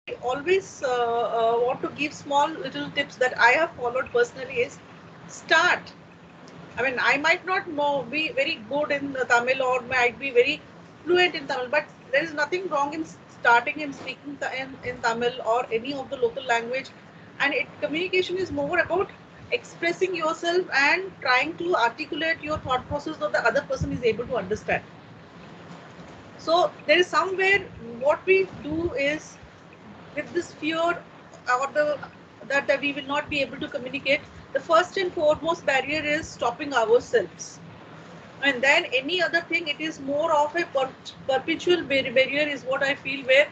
I always want to give small little tips that I have followed personally is start. I mean, I might not know, be very good in Tamil or might be very fluent in Tamil, but there is nothing wrong in starting and speaking in Tamil or any of the local language. And communication is more about expressing yourself and trying to articulate your thought process so the other person is able to understand. So there is somewhere what we do is with this fear or that we will not be able to communicate, the first and foremost barrier is stopping ourselves. And then any other thing, it is more of a perpetual barrier is what I feel, where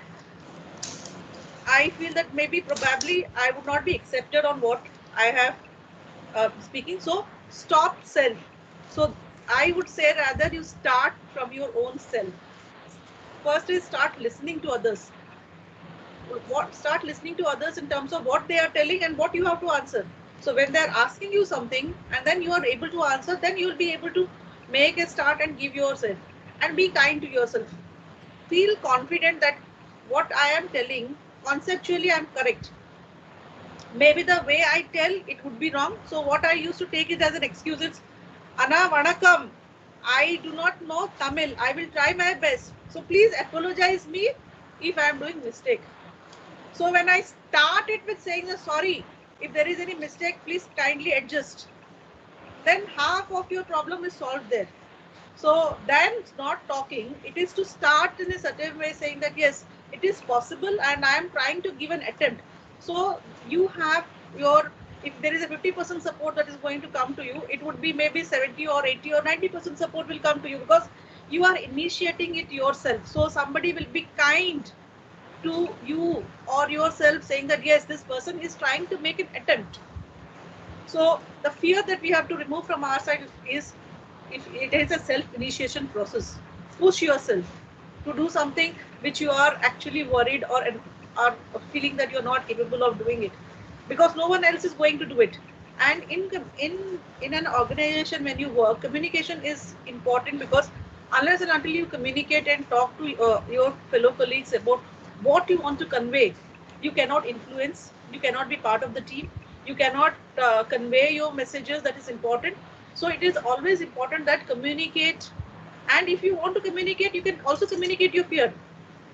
I feel that maybe probably I would not be accepted on what I have speaking. So stop self. So I would say rather you start from your own self. First is start listening to others. Start listening to others in terms of what they are telling and what you have to answer. So when they're asking you something and then you are able to answer, then you'll be able to make a start and give yourself and be kind to yourself. Feel confident that what I am telling conceptually I'm correct. Maybe the way I tell it would be wrong. So what I used to take it as an excuse is Anna Vanakam. I do not know Tamil. I will try my best. So please apologize me if I am doing mistake. So when I start it with saying sorry, if there is any mistake, please kindly adjust. Then half of your problem is solved there. So then not talking, it is to start in a certain way saying that yes, it is possible and I am trying to give an attempt. So you have your, if there is a 50% support that is going to come to you, it would be maybe 70 or 80 or 90% support will come to you because you are initiating it yourself. So somebody will be kind to you or yourself saying that yes, this person is trying to make an attempt. So the fear that we have to remove from our side is if it is a self-initiation process. Push yourself to do something which you are actually worried or are feeling that you're not capable of doing it, because no one else is going to do it. And in an organization when you work, communication is important because unless and until you communicate and talk to your fellow colleagues about what you want to convey, you cannot influence, you cannot be part of the team, you cannot convey your messages that is important. So it is always important that communicate, and if you want to communicate, you can also communicate your fear.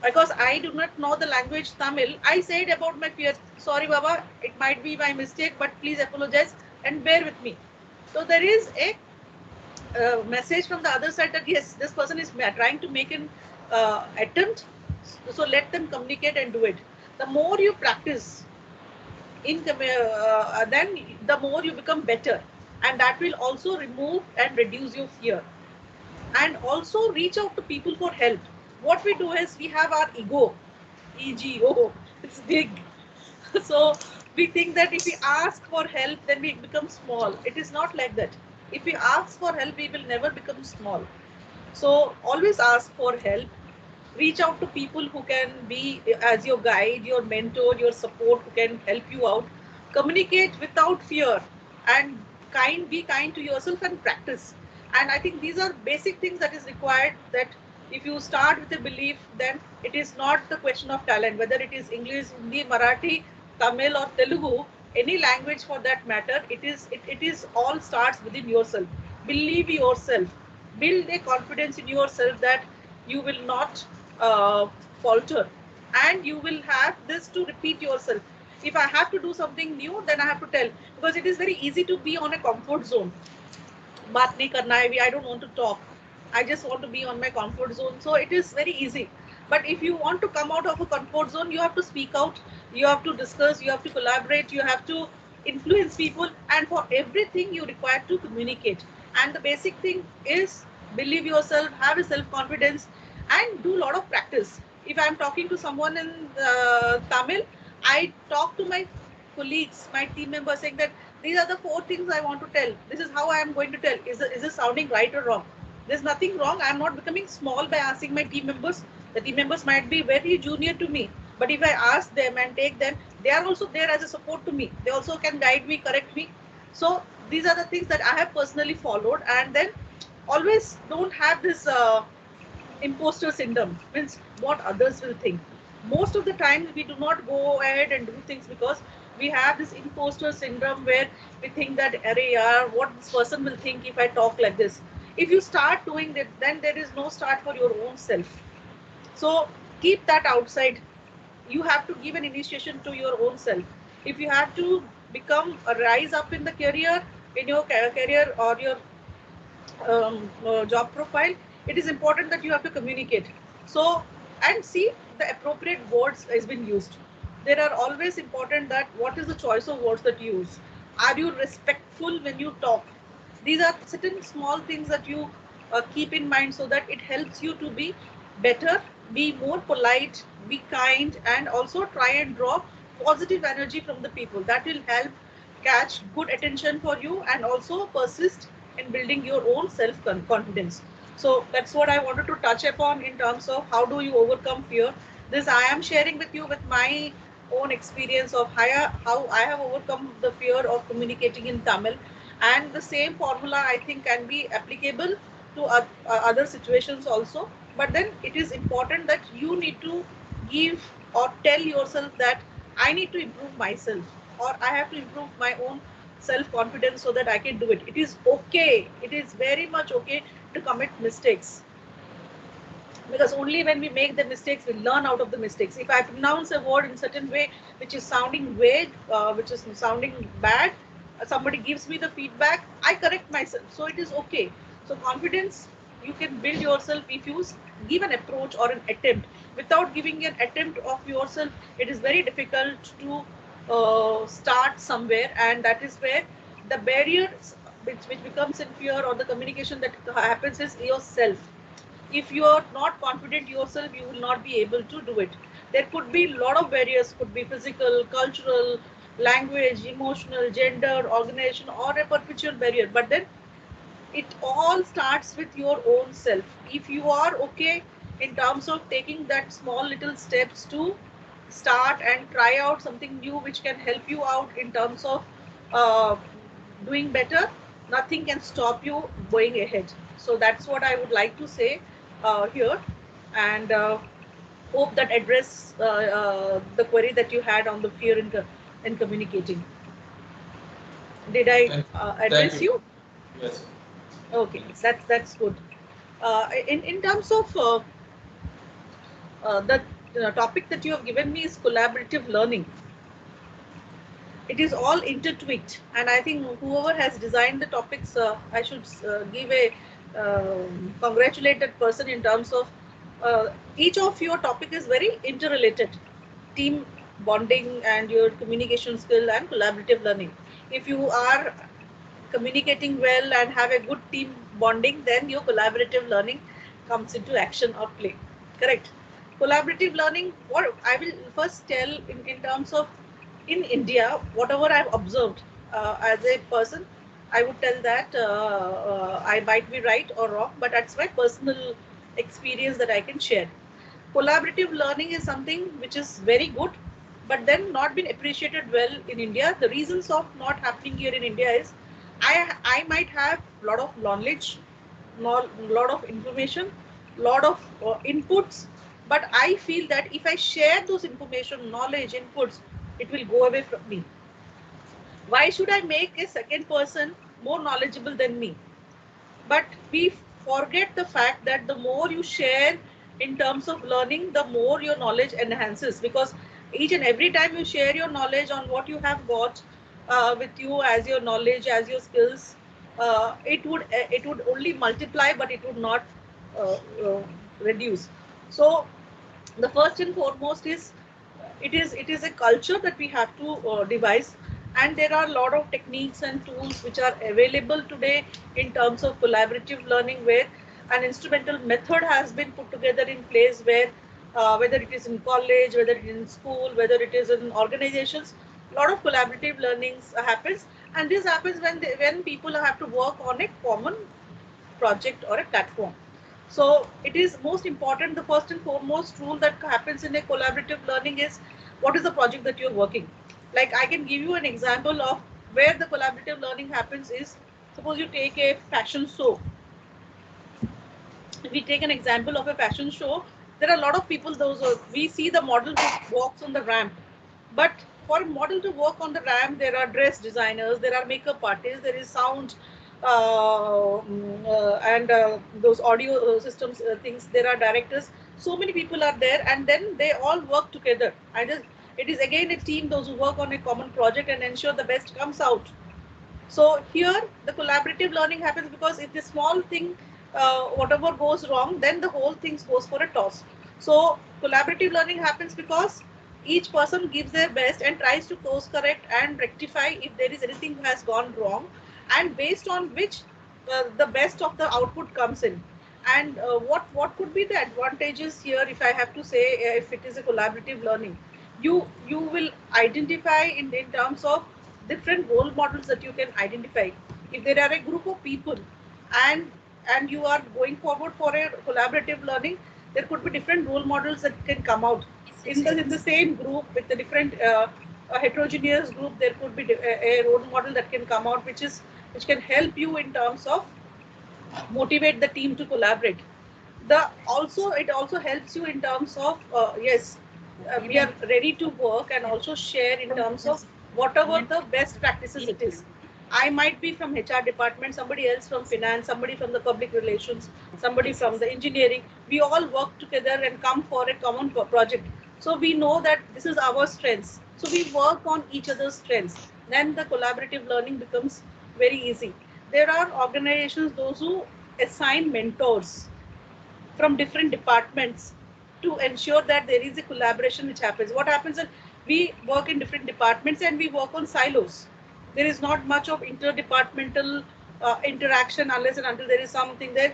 Because I do not know the language Tamil, I said about my fear, sorry Baba, it might be my mistake, but please apologize and bear with me. So there is a message from the other side that yes, this person is trying to make an attempt, so let them communicate and do it. The more you practice then the more you become better, and that will also remove and reduce your fear. And also reach out to people for help. What we do is we have our ego, it's big. So we think that if we ask for help then we become small. It is not like that. If we ask for help we will never become small. So always ask for help. Reach out to people who can be as your guide, your mentor, your support, who can help you out. Communicate without fear and be kind to yourself and practice. And I think these are basic things that is required, that if you start with a belief, then it is not the question of talent, whether it is English, Hindi, Marathi, Tamil or Telugu, any language for that matter, it is all starts within yourself. Believe yourself, build a confidence in yourself that you will not falter, and you will have this to repeat yourself. If I have to do something new, then I have to tell, because it is very easy to be on a comfort zone. बात नहीं करना है, I don't want to talk, I just want to be on my comfort zone, so it is very easy. But if you want to come out of a comfort zone, you have to speak out, you have to discuss, you have to collaborate, you have to influence people, and for everything you require to communicate. And the basic thing is believe yourself, have a self confidence, and do a lot of practice. If I'm talking to someone in Tamil, I talk to my colleagues, my team members, saying that these are the 4 things I want to tell. This is how I am going to tell. Is this sounding right or wrong? There's nothing wrong. I'm not becoming small by asking my team members. The team members might be very junior to me, but if I ask them and take them, they are also there as a support to me. They also can guide me, correct me. So these are the things that I have personally followed. And then always don't have this imposter syndrome, means what others will think. Most of the times we do not go ahead and do things because we have this imposter syndrome where we think that, array yaar, what this person will think if I talk like this. If you start doing that, then there is no start for your own self. So keep that outside. You have to give an initiation to your own self. If you have to become a rise up in the career, in your career or your job profile, it is important that you have to communicate. So, and see the appropriate words has been used. There are always important that what is the choice of words that you use. Are you respectful when you talk? These are certain small things that you keep in mind so that it helps you to be better, be more polite, be kind, and also try and draw positive energy from the people. That will help catch good attention for you and also persist in building your own self confidence. So that's what I wanted to touch upon in terms of how do you overcome fear. This I am sharing with you with my own experience of how I have overcome the fear of communicating in Tamil, and the same formula I think can be applicable to other situations also. But then it is important that you need to give or tell yourself that I need to improve myself, or I have to improve my own self confidence so that I can do it. It is okay. It is very much okay to commit mistakes, because only when we make the mistakes we learn out of the mistakes. If I pronounce a word in certain way which is sounding vague, which is sounding bad, somebody gives me the feedback, I correct myself, so it is okay. So confidence you can build yourself if you give an approach or an attempt. Without giving an attempt of yourself, it is very difficult to start somewhere, and that is where the barriers which becomes in fear or the communication that happens is yourself. If you are not confident yourself, you will not be able to do it. There could be a lot of barriers, could be physical, cultural, language, emotional, gender, organization, or a perpetual barrier. But then it all starts with your own self. If you are okay in terms of taking that small little steps to start and try out something new which can help you out in terms of uh, doing better, nothing can stop you going ahead. So that's what I would like to say here, and hope that address the query that you had on the fear in communicating. Did I Thank address you. you? Yes. Okay, Yes. that's good. In terms of the topic that you have given me is collaborative learning. It is all intertwined, and I think whoever has designed the topics, I should give a congratulated person in terms of each of your topic is very interrelated. Team bonding and your communication skill and collaborative learning. If you are communicating well and have a good team bonding, then your collaborative learning comes into action or play. Correct. Collaborative learning, what I will first tell in terms of in India, whatever I've observed as a person, I would tell that I might be right or wrong, but that's my personal experience that I can share. Collaborative learning is something which is very good, but then not been appreciated well in India. The reasons of not happening here in India is I might have a lot of knowledge, lot of information, lot of inputs, but I feel that if I share those information, knowledge, inputs, it will go away from me. Why should I make a second person more knowledgeable than me? But we forget the fact that the more you share in terms of learning, the more your knowledge enhances, because each and every time you share your knowledge on what you have got with you as your knowledge, as your skills, it would only multiply, but it would not uh, uh, reduce. So the first and foremost is it is a culture that we have to devise, and there are a lot of techniques and tools which are available today in terms of collaborative learning, where an instrumental method has been put together in place, where whether it is in college, whether it is in school, whether it is in organizations, a lot of collaborative learnings happens, and this happens when people have to work on a common project or a platform. So it is most important. The first and foremost rule that happens in a collaborative learning is what is the project that you're working. Like I can give you an example of where the collaborative learning happens is, suppose you take a fashion show. If we take an example of a fashion show, there are a lot of people, those we see the model who walks on the ramp, but for a model to work on the ramp, there are dress designers, there are makeup artists, there is sound and those audio systems things, there are directors, so many people are there, and then they all work together. It is again a team, those who work on a common project and ensure the best comes out. So here the collaborative learning happens because if the small thing, whatever goes wrong, then the whole thing goes for a toss. So collaborative learning happens because each person gives their best and tries to course correct and rectify if there is anything has gone wrong, and based on which the best of the output comes in. And what could be the advantages here, if I have to say, if it is a collaborative learning, you will identify in terms of different role models that you can identify. If there are a group of people, and you are going forward for a collaborative learning, there could be different role models that can come out in the same group with the different a heterogeneous group. There could be a role model that can come out, which can help you in terms of motivate the team to collaborate. It also helps you in terms of yes, we are ready to work and also share in terms of whatever the best practices it is. I might be from HR department, somebody else from finance, somebody from the public relations, somebody from the engineering. We all work together and come for a common project. So we know that this is our strengths. So we work on each other's strengths. Then the collaborative learning becomes very easy. There are organizations, those who assign mentors from different departments to ensure that there is a collaboration which happens. What happens is we work in different departments and we work on silos. There is not much of interdepartmental interaction unless and until there is something there.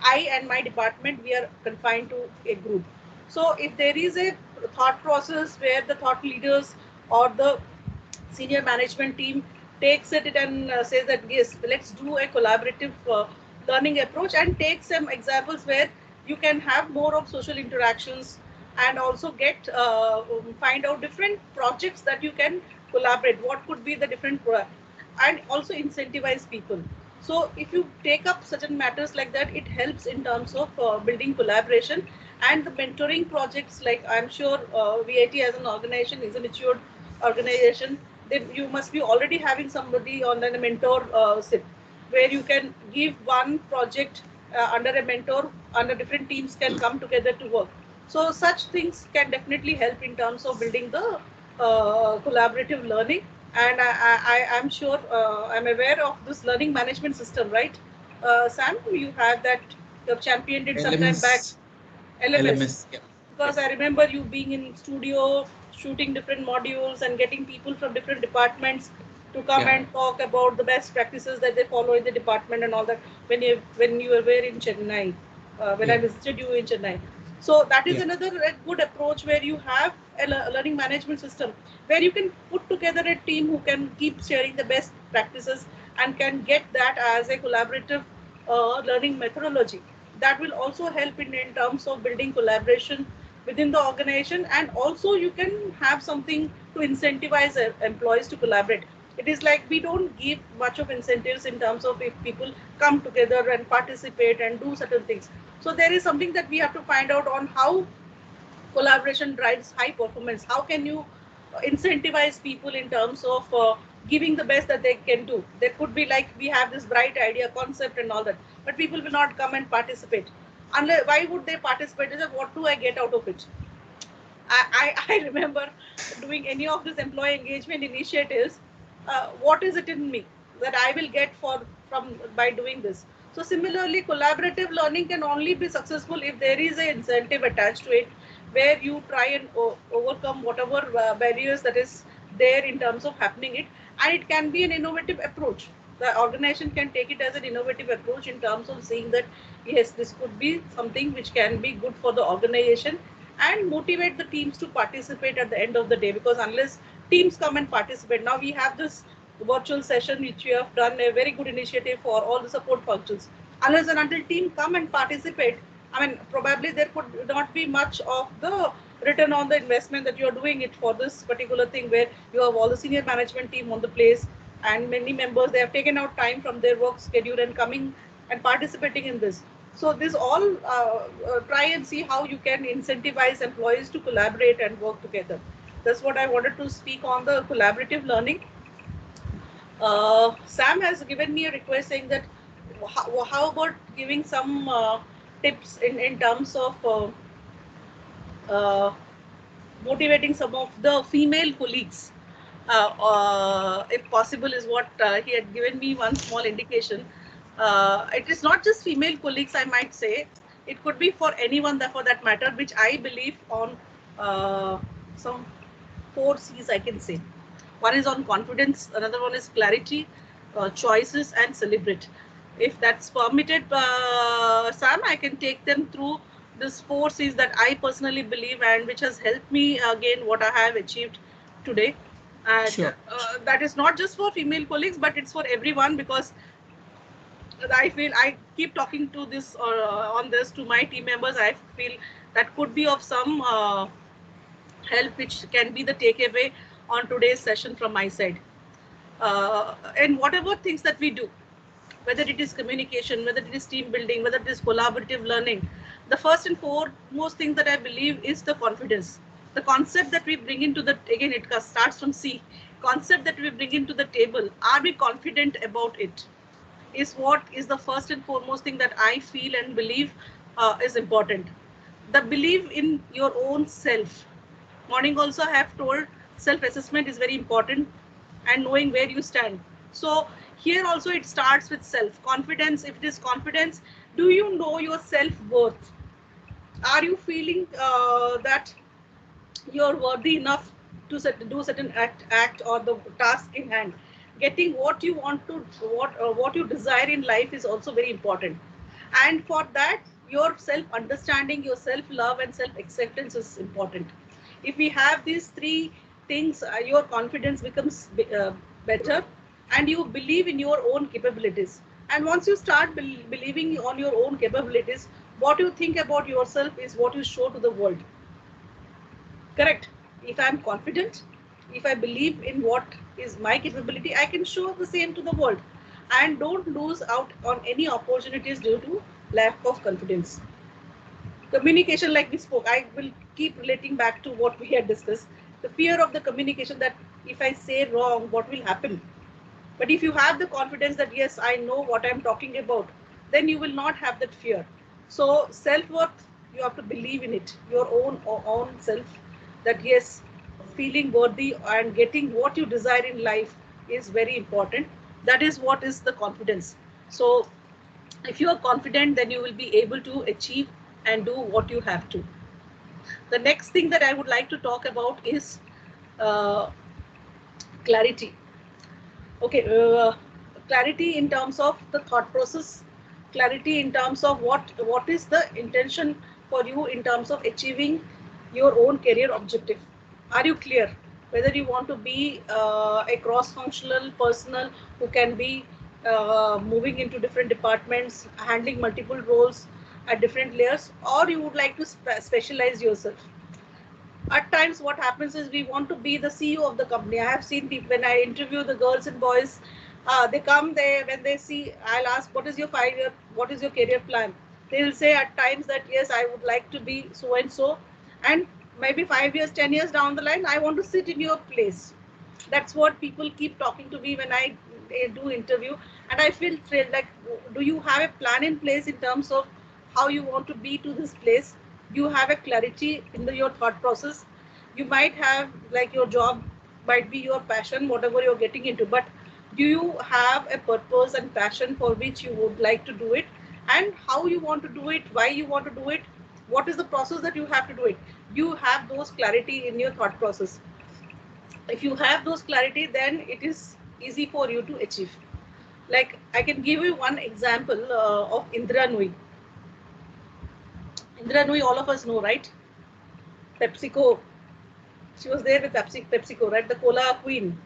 I and my department, we are confined to a group. So if there is a thought process where the thought leaders or the senior management team takes it and says that yes, let's do a collaborative learning approach, and take some examples where you can have more of social interactions and also get find out different projects that you can collaborate, what could be the different and also incentivize people. So if you take up certain matters like that, it helps in terms of building collaboration. And the mentoring projects, like I'm sure VAT as an organization is a matured organization, then you must be already having somebody on a mentor ship, where you can give one project under a mentor, under different teams can come together to work. So such things can definitely help in terms of building the collaborative learning. And I'm sure I'm aware of this learning management system, right? Sam, you have that, you have championed it sometime back. LMS. Yeah. Because I remember you being in studio, shooting different modules and getting people from different departments to come and talk about the best practices that they follow in the department and all that. When you were in Chennai, when I visited you in Chennai. So that is another good approach, where you have a learning management system where you can put together a team who can keep sharing the best practices and can get that as a collaborative learning methodology. That will also help in terms of building collaboration within the organization, and also you can have something to incentivize employees to collaborate. It is like we don't give much of incentives in terms of if people come together and participate and do certain things. So there is something that we have to find out on how collaboration drives high performance. How can you incentivize people in terms of giving the best that they can do? There could be like, we have this bright idea, concept and all that, but people will not come and participate. Unless, why would they participate? What do I get out of it? I remember doing any of these employee engagement initiatives. What is it in me that I will get from by doing this? So similarly, collaborative learning can only be successful if there is an incentive attached to it, where you try and overcome whatever barriers that is there in terms of happening it, and it can be an innovative approach. The organization can take it as an innovative approach in terms of seeing that yes, this could be something which can be good for the organization, and motivate the teams to participate at the end of the day. Because unless teams come and participate, now we have this virtual session which we have done, a very good initiative for all the support functions. Unless and until team come and participate, I mean, probably there could not be much of the return on the investment that you are doing it for this particular thing, where you have all the senior management team on the place and many members, they have taken out time from their work schedule and coming and participating in this. So this all try and see how you can incentivize employees to collaborate and work together. That's what I wanted to speak on the collaborative learning. Sam has given me a request saying that how about giving some tips in terms of uh, motivating some of the female colleagues, if possible, is what he had given me one small indication. It is not just female colleagues, I might say. It could be for anyone that, for that matter, which I believe on some 4 C's, I can say. One is on confidence, another one is clarity, choices, and celebrate. If that's permitted, Sam, I can take them through this 4 C's that I personally believe and which has helped me gain what I have achieved today. And Sure. that is not just for female colleagues, but it's for everyone, because I feel I keep talking to this on this to my team members. I feel that could be of some help, which can be the takeaway on today's session from my side. And whatever things that we do, whether it is communication, whether it is team building, whether it is collaborative learning, the first and foremost thing that I believe is the confidence. The concept that we bring into the, again, it starts from C, concept that we bring into the table. Are we confident about it? Is what is the first and foremost thing that I feel and believe is important. The belief in your own self. Morning also I have told self-assessment is very important and knowing where you stand. So here also it starts with self-confidence. If it is confidence, do you know your self-worth? Are you feeling that you're worthy enough to do certain act or the task in hand? Getting what you want to, what you desire in life is also very important. And for that, your self understanding, your self love, and self acceptance is important. If we have these 3 things, your confidence becomes better, and you believe in your own capabilities. And once you start believing on your own capabilities, what you think about yourself is what you show to the world. Correct. If I'm confident, if I believe in what is my capability, I can show the same to the world and don't lose out on any opportunities due to lack of confidence. Communication, like we spoke, I will keep relating back to what we had discussed. The fear of the communication, that if I say wrong, what will happen? But if you have the confidence that yes, I know what I'm talking about, then you will not have that fear. So self-worth, you have to believe in it, your own self, that yes, feeling worthy and getting what you desire in life is very important. That is what is the confidence. So if you are confident, then you will be able to achieve and do what you have to. The next thing that I would like to talk about is uh, clarity. Okay, clarity in terms of the thought process, clarity in terms of what is the intention for you in terms of achieving your own career objective. Are you clear whether you want to be a cross functional personal who can be moving into different departments, handling multiple roles at different layers, or you would like to specialize yourself? At times what happens is we want to be the CEO of the company. I have seen people, when I interview the girls and boys, they come there, when they see, I'll ask, what is your 5 year, what is your career plan? They will say at times that yes, I would like to be so and so, and maybe 5 years, 10 years down the line, I want to sit in your place. That's what people keep talking to me when I do interview. And I feel thrilled, like, do you have a plan in place in terms of how you want to be to this place? You have a clarity in your thought process. You might have, like, your job might be your passion, whatever you're getting into, but do you have a purpose and passion for which you would like to do it, and how you want to do it, why you want to do it, what is the process that you have to do it? You have those clarity in your thought process. If you have those clarity, then it is easy for you to achieve. Like, I can give you one example of Indra Nui. Indra Nui, all of us know, right? PepsiCo. She was there with PepsiCo, right? The cola queen.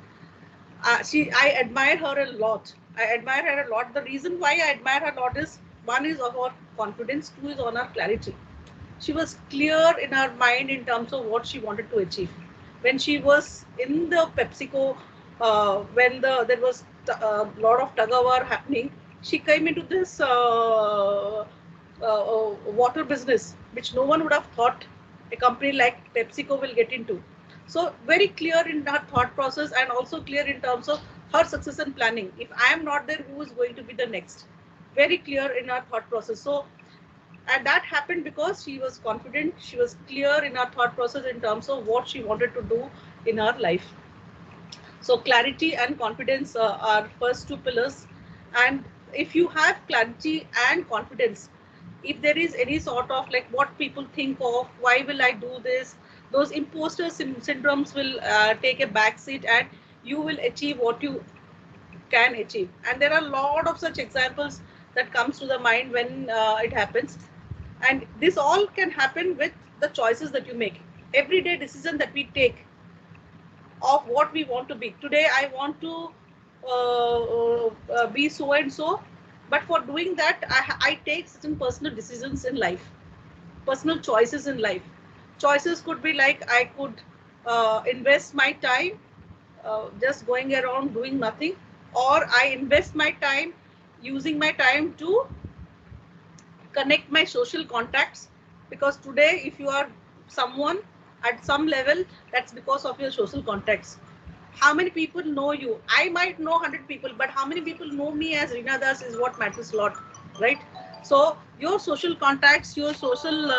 I admire her a lot. I admire her a lot. The reason why I admire her a lot is, one is of her confidence, two is on her clarity. She was clear in her mind in terms of what she wanted to achieve. When she was in the PepsiCo, when there was a lot of tug of war happening, she came into this water business, which no one would have thought a company like PepsiCo will get into. So very clear in her thought process, and also clear in terms of her succession planning. If I am not there, who is going to be the next? Very clear in her thought process. So, and that happened because she was confident, she was clear in her thought process in terms of what she wanted to do in her life. So clarity and confidence are first two pillars. And if you have clarity and confidence, if there is any sort of like what people think of, why will I do this, those imposter syndromes will take a back seat, and you will achieve what you can achieve. And there are a lot of such examples that comes to the mind when it happens. And this all can happen with the choices that you make, everyday decision that we take of what we want to be. Today, I want to be so and so, but for doing that, I take certain personal decisions in life, personal choices in life. Choices could be like I could invest my time just going around doing nothing, or I invest my time using my time to connect my social contacts. Because today, if you are someone at some level, that's because of your social contacts. How many people know you? I might know 100 people, but how many people know me as Reena Das is what matters a lot, right? So your social contacts, your social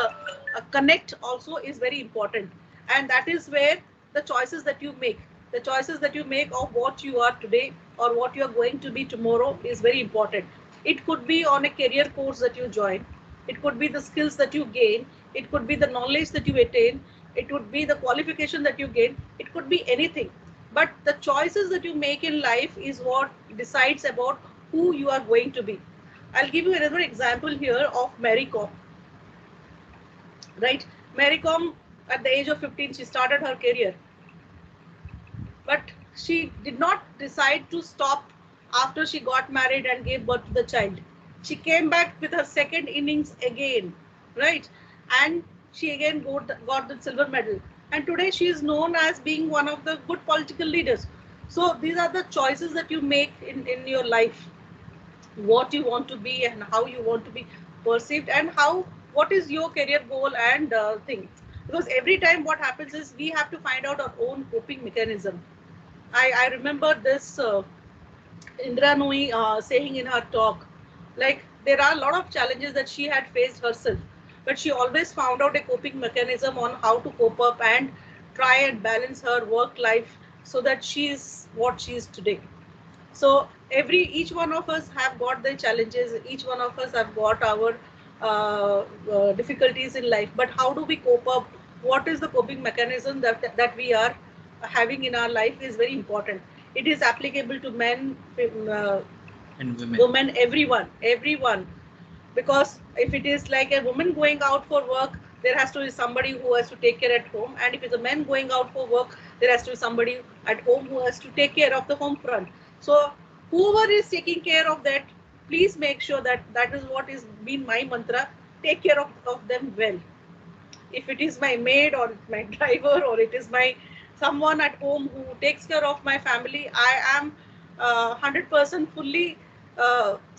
connect also is very important. And that is where the choices that you make, the choices that you make of what you are today or what you are going to be tomorrow is very important. It could be on a career course that you join. It could be the skills that you gain. It could be the knowledge that you attain. It would be the qualification that you gain. It could be anything. But the choices that you make in life is what decides about who you are going to be. I'll give you another example here of Mary Kom. Right? Mary Kom, at the age of 15, she started her career. But she did not decide to stop after she got married and gave birth to the child. She came back with her second innings again, right? And she again got the silver medal. And today she is known as being one of the good political leaders. So these are the choices that you make in your life, what you want to be and how you want to be perceived, and how what is your career goal and thing. Because every time what happens is we have to find out our own coping mechanism. I remember this Indra Nooyi saying in her talk, like there are a lot of challenges that she had faced herself, but she always found out a coping mechanism on how to cope up and try and balance her work life so that she is what she is today. So each one of us have got the challenges, each one of us have got our difficulties in life, but how do we cope up, what is the coping mechanism that we are having in our life is very important. It is applicable to men, and women, everyone. Because if it is like a woman going out for work, there has to be somebody who has to take care at home, and if it's a man going out for work, there has to be somebody at home who has to take care of the home front. So whoever is taking care of that, please make sure that that is what is been my mantra: take care of them well. If it is my maid or my driver or it is my someone at home who takes care of my family, I am 100% fully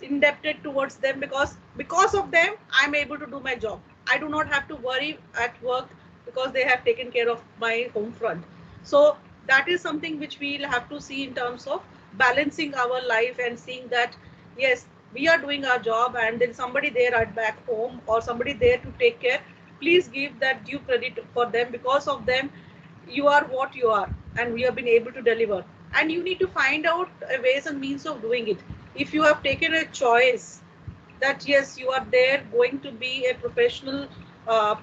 indebted towards them, because of them I'm able to do my job. I do not have to worry at work because they have taken care of my home front. So that is something which we'll have to see in terms of balancing our life and seeing that yes, we are doing our job and there's somebody there at back home or somebody there to take care. Please give that due credit for them. Because of them you are what you are, and we have been able to deliver. And you need to find out ways and means of doing it. If you have taken a choice that yes, you are there going to be a professional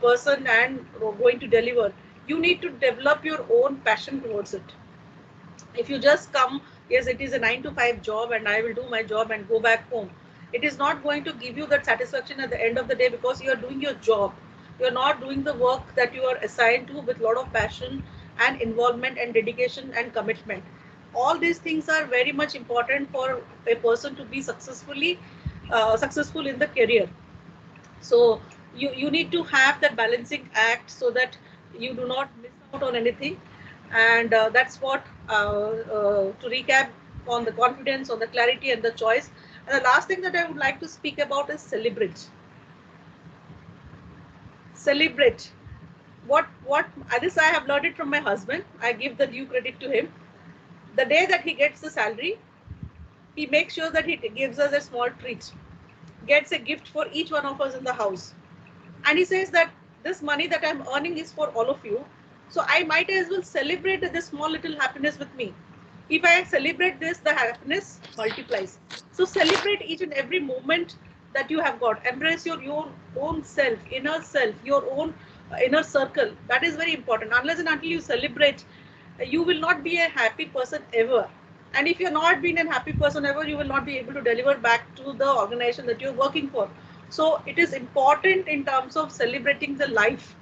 person and going to deliver, you need to develop your own passion towards it. If you just come, yes, it is a 9 to 5 job and I will do my job and go back home, it is not going to give you that satisfaction at the end of the day, because you are doing your job. You are not doing the work that you are assigned to with a lot of passion and involvement and dedication and commitment. All these things are very much important for a person to be successful in the career. So you need to have that balancing act so that you do not miss out on anything. And that's what to recap on the confidence, on the clarity and the choice. And the last thing that I would like to speak about is celebrate. celebrate. What this I have learned it from my husband. I give the due credit to him. The day that he gets the salary, he makes sure that he gives us a small treat, gets a gift for each one of us in the house. And he says that this money that I'm earning is for all of you. So I might as well celebrate this small little happiness with me. If I celebrate this, the happiness multiplies. So celebrate each and every moment that you have got. Embrace your own self, your own inner circle. That is very important. Unless and until you celebrate, you will not be a happy person ever. And if you're not being a happy person ever, you will not be able to deliver back to the organization that you're working for. So it is important in terms of celebrating the life.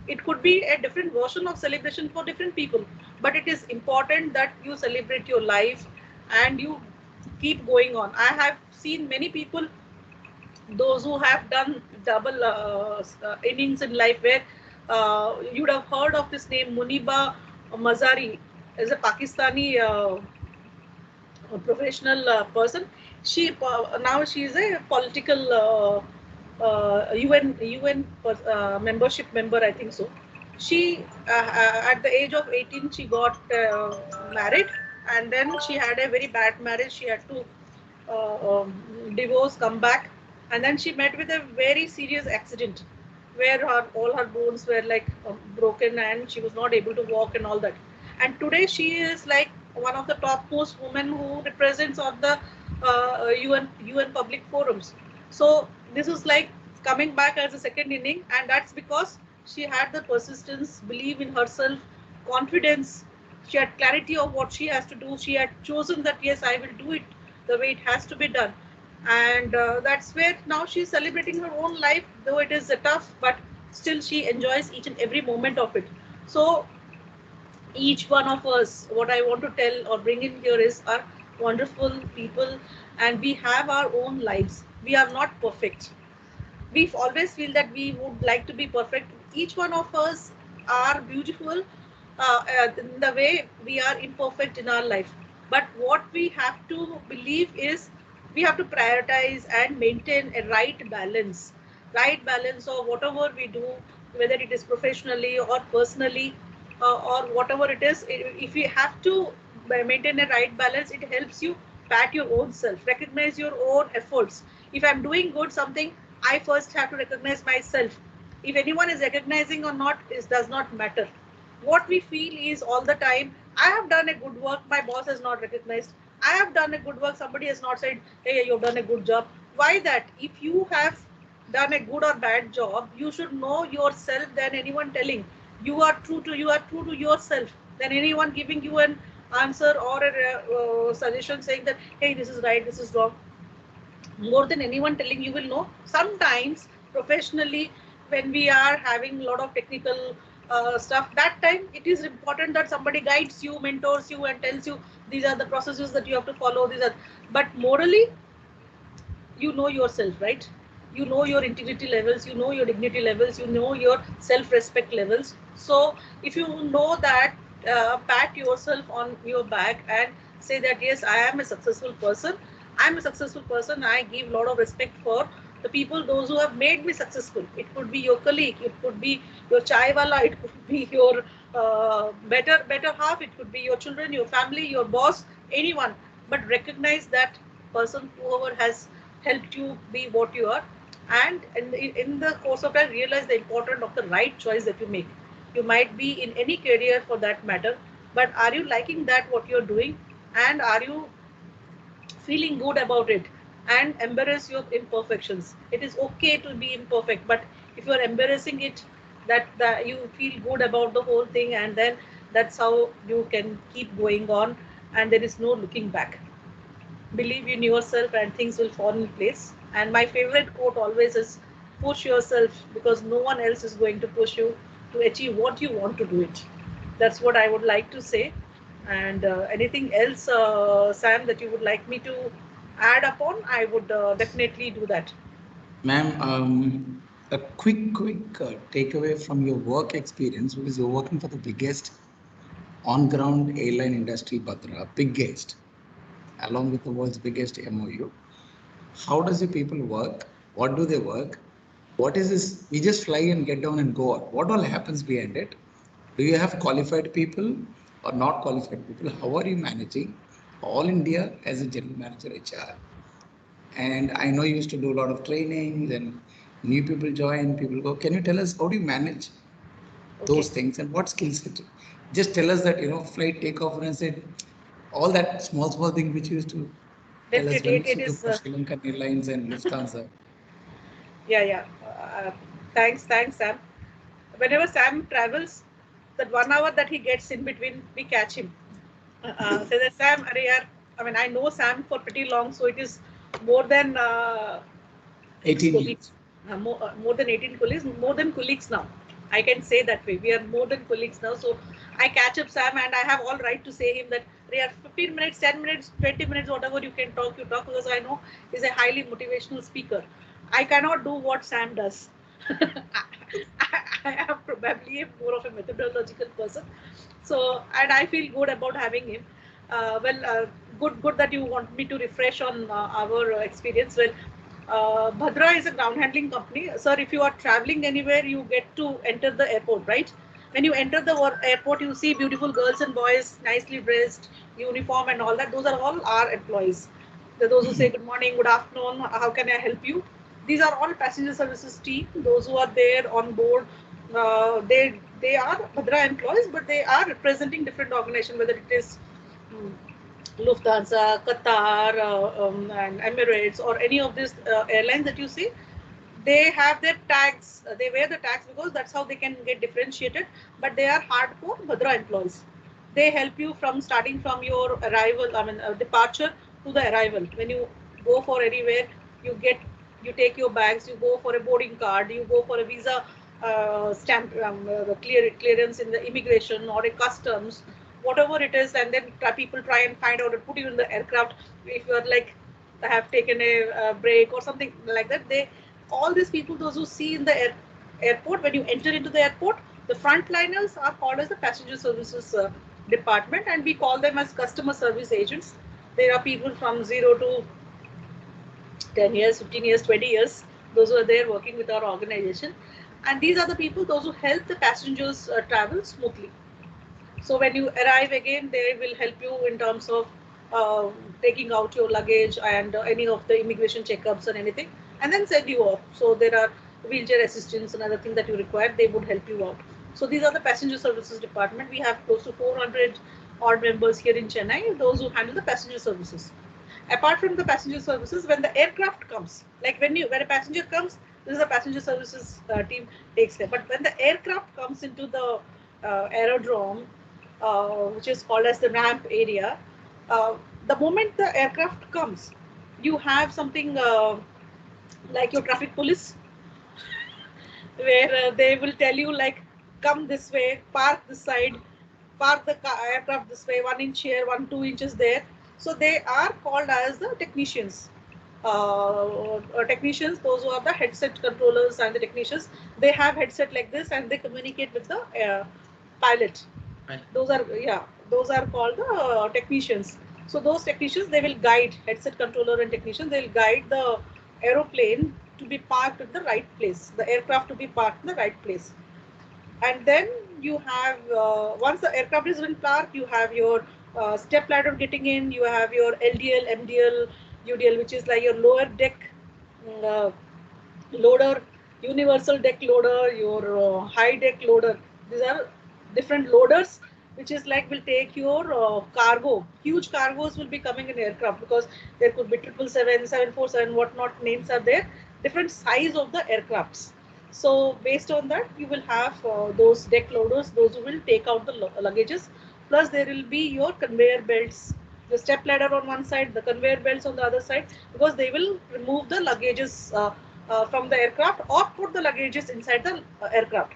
It could be a different version of celebration for different people, but it is important that you celebrate your life and you keep going on. I have seen many people, those who have done double innings in life, where you'd have heard of this name, Muniba Mazari, is a Pakistani a professional person. Now she is a political UN membership member, I think so. She at the age of 18 she got married, and then she had a very bad marriage. She had to divorce, come back, and then she met with a very serious accident where all her bones were like broken and she was not able to walk and all that. And today she is like one of the topmost women who represents on the UN public forums. So this is like coming back as a second inning, and that's because she had the persistence, believe in herself, confidence. She had clarity of what she has to do. She had chosen that yes, I will do it the way it has to be done. And that's where now she's celebrating her own life, though it is tough, but still she enjoys each and every moment of it. So each one of us, what I want to tell or bring in here is, are wonderful people, and we have our own lives. We are not perfect. We always feel that we would like to be perfect. Each one of us are beautiful in the way we are imperfect in our life. But what we have to believe is we have to prioritize and maintain a right balance of whatever we do, whether it is professionally or personally or whatever it is. If you have to maintain a right balance, it helps you pat your own self, recognize your own efforts. If I'm doing good something, I first have to recognize myself. If anyone is recognizing or not, it does not matter. What we feel is all the time, I have done a good work, my boss has not recognized. I have done a good work, somebody has not said, hey, you've done a good job. Why that? If you have done a good or bad job, you should know yourself than anyone telling. You are true to yourself than anyone giving you an answer or a suggestion saying that, hey, this is right, this is wrong. More than anyone telling, you will know. Sometimes professionally, when we are having a lot of technical stuff, that time it is important that somebody guides you, mentors you, and tells you these are the processes that you have to follow. These are, but morally, you know yourself, right? You know your integrity levels, you know your dignity levels, you know your self-respect levels. So if you know that, pat yourself on your back and say that yes, I am a successful person. I'm a successful person. I give a lot of respect for the people, those who have made me successful. It could be your colleague, it could be your chai wala, it could be your better half, it could be your children, your family, your boss, anyone. But recognize that person, whoever has helped you be what you are. And in the course of time, realize the importance of the right choice that you make. You might be in any career for that matter, but are you liking that what you're doing, and are you feeling good about it? And embrace your imperfections. It is okay to be imperfect, but if you're embarrassing it, that you feel good about the whole thing, and then that's how you can keep going on, and there is no looking back. Believe in yourself and things will fall in place. And my favorite quote always is, push yourself, because no one else is going to push you to achieve what you want to do it. That's what I would like to say. And anything else, Sam, that you would like me to add upon, I would definitely do that. Ma'am, a quick takeaway from your work experience, because you're working for the biggest on-ground airline industry, Bhadra, biggest, along with the world's biggest MOU. How does your people work? What do they work? what is this? We just fly and get down and go out. What all happens behind it? Do you have qualified people or not qualified people? How are you managing all India as a general manager HR? And I know you used to do a lot of trainings and new people join, people go. Can you tell us how do you manage those things and what skill set? Just tell us that, flight takeoff and said all that small thing which you used to tell us when you used to do for Sri Lankan Airlines and Lufthansa. Yeah. Thanks, Sam. Whenever Sam travels, that 1 hour that he gets in between, we catch him. So that Sam, I mean, I know Sam for pretty long, so it is more than 18 colleagues. More than 18 colleagues, more than colleagues now. I can say that way. We are more than colleagues now. So I catch up Sam and I have all right to say him that 15 minutes, 10 minutes, 20 minutes, whatever you can talk, you talk, because I know he's a highly motivational speaker. I cannot do what Sam does. I am probably more of a methodological person. So, and I feel good about having him. Good that you want me to refresh on our experience. Well, Bhadra is a ground handling company. Sir, if you are traveling anywhere, you get to enter the airport, right? When you enter the airport, you see beautiful girls and boys, nicely dressed, uniform and all that. Those are all our employees. Those who say good morning, good afternoon, how can I help you? These are all passenger services team. Those who are there on board, they are Bhadra employees, but they are representing different organizations, whether it is Lufthansa, Qatar, and Emirates, or any of these airlines that you see. They have their tags. They wear the tags because that's how they can get differentiated. But they are hardcore Bhadra employees. They help you from starting from your arrival, departure to the arrival. When you go for anywhere, you take your bags, you go for a boarding card, you go for a visa stamp, the clearance in the immigration or a customs, whatever it is, and then people try and find out and put you in the aircraft. If you're like have taken a break or something like that, all these people, those who see in the airport, when you enter into the airport, the frontliners are called as the passenger services department, and we call them as customer service agents. There are people from 0 to 10 years, 15 years, 20 years, those who are there working with our organization. And these are the people, those who help the passengers travel smoothly. So when you arrive again, they will help you in terms of taking out your luggage and any of the immigration checkups and anything, and then send you off. So there are wheelchair assistants and other things that you require, they would help you out. So these are the passenger services department. We have close to 400 odd members here in Chennai, those who handle the passenger services. Apart from the passenger services, when the aircraft comes, like when a passenger comes, this is the passenger services team takes care. But when the aircraft comes into the aerodrome, which is called as the ramp area, the moment the aircraft comes, you have something like your traffic police, where they will tell you like, come this way, park this side, park the aircraft this way, 1 inch here, 2 inches there. So they are called as the technicians. Technicians, those who are the headset controllers and the technicians, they have headset like this and they communicate with the pilot. Those are called the technicians. So those technicians, they will guide, headset controller and technician, they will guide the aeroplane to be parked in the right place, the aircraft to be parked in the right place. And then you have, once the aircraft is in park, you have your step ladder getting in, you have your LDL, MDL, UDL, which is like your lower deck loader, universal deck loader, your high deck loader. These are different loaders, which is like will take your cargo. Huge cargos will be coming in aircraft because there could be 777, 747, whatnot names are there, different size of the aircrafts. So based on that, you will have those deck loaders, those who will take out the luggages. Plus there will be your conveyor belts, the step ladder on one side, the conveyor belts on the other side, because they will remove the luggages from the aircraft or put the luggages inside the aircraft.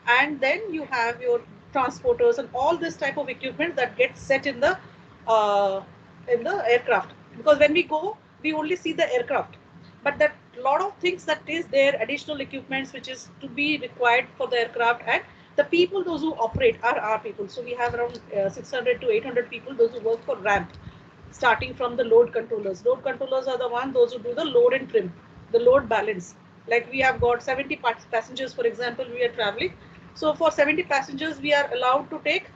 And then you have your transporters and all this type of equipment that gets set in the aircraft. Because when we go, we only see the aircraft, but that lot of things that is there, additional equipments which is to be required for the aircraft, and the people, those who operate are our people. So we have around 600 to 800 people, those who work for ramp, starting from the load controllers. Load controllers are the one, those who do the load and trim, the load balance. Like we have got 70 passengers, for example, we are traveling. So for 70 passengers, we are allowed to take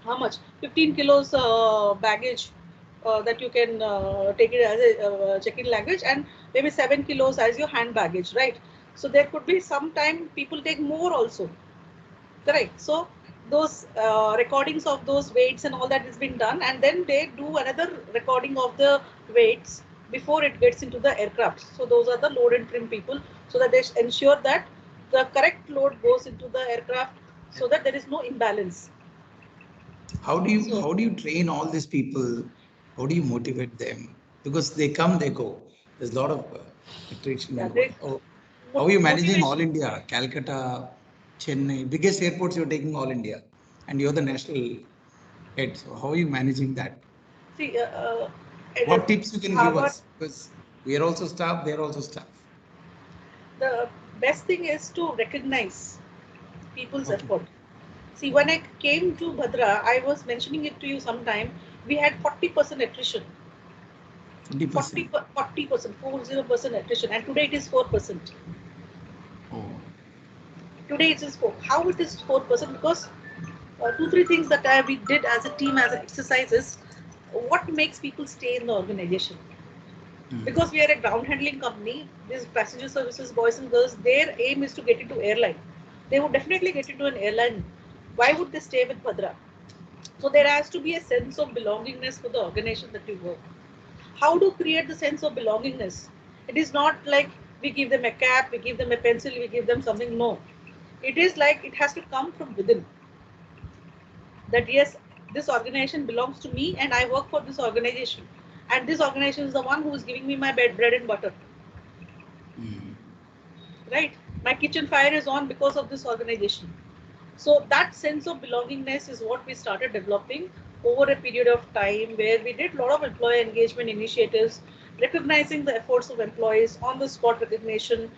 how much? 15 kilos baggage that you can take it as a check-in luggage, and maybe 7 kilos as your hand baggage, right? So there could be some time people take more also, correct? So those recordings of those weights and all that has been done, and then they do another recording of the weights before it gets into the aircraft. So those are the load and trim people, so that they ensure that the correct load goes into the aircraft, so that there is no imbalance. So How do you train all these people? How do you motivate them? Because they come, they go. There's a lot of attrition yeah, and they how are you managing all motivation. India, Calcutta, Chennai, biggest airports you're taking all India, and you're the national head. So how are you managing that? See, What tips you can give our us? Because we are also staff, they're also staff. the best thing is to recognize people's Okay. effort. See, when I came to Bhadra, I was mentioning it to you sometime. We had 40% attrition. 20%. 40%, 40% attrition, and today it is 4%. Oh. Today it is 4. How it is 4%? Because two, three things that we did as a team, as an exercise is what makes people stay in the organization. Because we are a ground handling company, these passenger services boys and girls, their aim is to get into airline. They would definitely get into an airline. Why would they stay with Bhadra? So there has to be a sense of belongingness for the organization that you work. How to create the sense of belongingness? It is not like we give them a cap, we give them a pencil, we give them something. No, it is like it has to come from within. That yes, this organization belongs to me and I work for this organization, and this organization is the one who is giving me my bread and butter. Right? My kitchen fire is on because of this organization. So that sense of belongingness is what we started developing over a period of time, where we did a lot of employee engagement initiatives, recognizing the efforts of employees, on the spot recognition,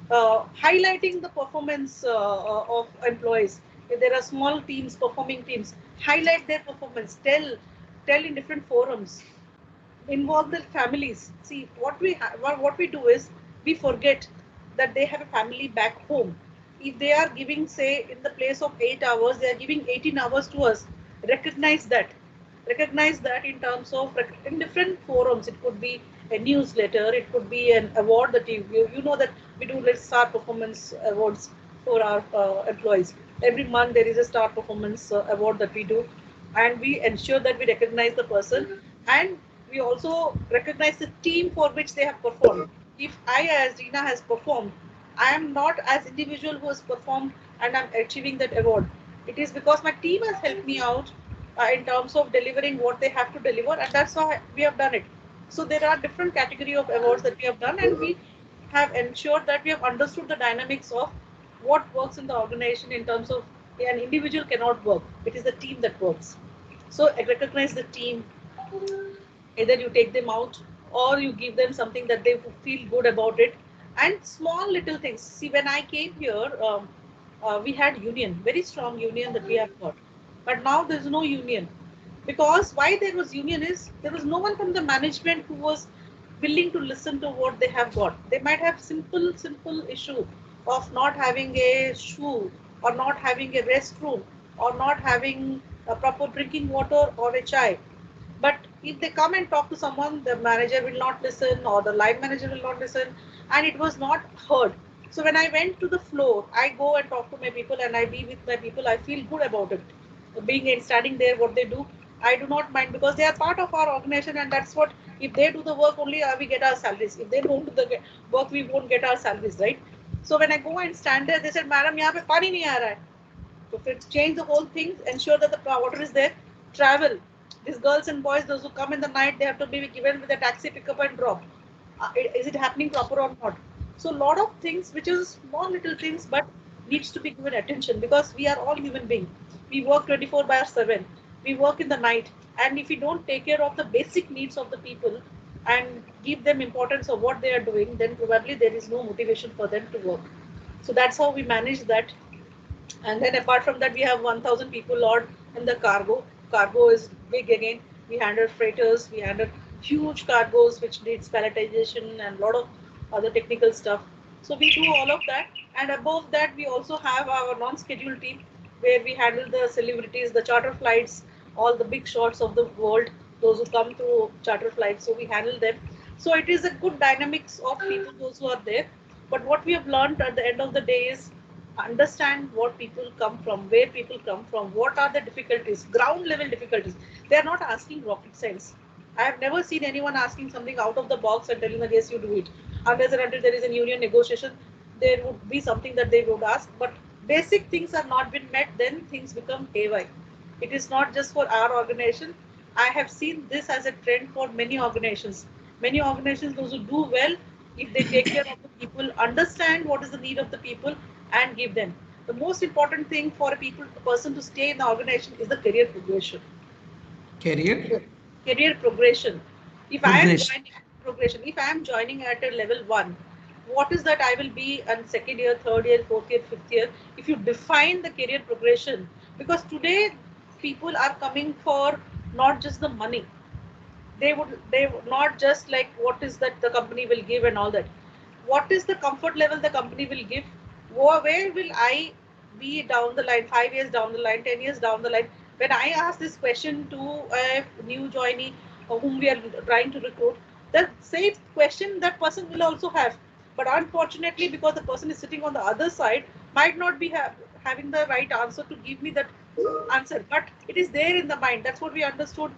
highlighting the performance of employees. If there are small teams, performing teams, highlight their performance, tell in different forums, involve their families. See, what we do is we forget that they have a family back home. If they are giving, say, in the place of 8 hours, they are giving 18 hours to us. Recognize that. Recognize that in terms of in different forums. It could be a newsletter. It could be an award that you know that we do like star performance awards for our employees. Every month there is a star performance award that we do, and we ensure that we recognize the person, and we also recognize the team for which they have performed. If I, as Reena, has performed, I am not as individual who has performed and I'm achieving that award. It is because my team has helped me out in terms of delivering what they have to deliver, and that's how we have done it. So there are different category of awards that we have done, and we have ensured that we have understood the dynamics of what works in the organization in terms of an individual cannot work. It is the team that works. So I recognize the team. Either you take them out or you give them something that they feel good about it. And small little things. See, when I came here, we had union, very strong union that we have got. But now there's no union. Because why there was union is there was no one from the management who was willing to listen to what they have got. They might have simple issue of not having a shoe, or not having a restroom, or not having a proper drinking water or a chai. But if they come and talk to someone, the manager will not listen, or the line manager will not listen, and it was not heard. So when I went to the floor, I go and talk to my people and I be with my people. I feel good about it. Being in standing there, what they do, I do not mind, because they are part of our organization, and that's what. If they do the work only, we get our salaries. If they don't do the work, we won't get our salaries, right? So when I go and stand there, they said, "Madam, यहाँ पे पानी नहीं आ रहा है." So change the whole thing, ensure that the water is there. Travel. These girls and boys, those who come in the night, they have to be given with a taxi pickup and drop. Is it happening proper or not? So a lot of things, which is small little things, but needs to be given attention, because we are all human beings. We work 24 by 7. We work in the night, and if we don't take care of the basic needs of the people and give them importance of what they are doing, then probably there is no motivation for them to work. So that's how we manage that. And then apart from that, we have 1,000 people odd in the cargo. Cargo is big again. We handle freighters, we handle huge cargoes which needs palletization and a lot of other technical stuff. So we do all of that, and above that we also have our non-scheduled team where we handle the celebrities, the charter flights, all the big shots of the world, those who come through charter flights. So we handle them. So it is a good dynamics of people, those who are there. But what we have learned at the end of the day is understand what people come from, where people come from, what are the difficulties, ground level difficulties. They are not asking rocket science. I have never seen anyone asking something out of the box and telling them, yes, you do it. Unless and until there is a union negotiation, there would be something that they would ask. But basic things are not been met, then things become haywire. It is not just for our organization. I have seen this as a trend for many organizations. Many organizations, those who do well, if they take care of the people, understand what is the need of the people, and give them. The most important thing for a person to stay in the organization is the career progression. Career? Career progression. If I am Progression. joining progression, if I am joining at a level one, what is that I will be in second year, third year, fourth year, fifth year? If you define the career progression, because today people are coming for not just the money, they would not just like what is that the company will give and all that. What is the comfort level the company will give? Where will I be down the line, 5 years down the line, 10 years down the line? When I ask this question to a new joinee whom we are trying to recruit, the same question that person will also have. But unfortunately, because the person is sitting on the other side, might not be having the right answer to give me that answer. But it is there in the mind. That's what we understood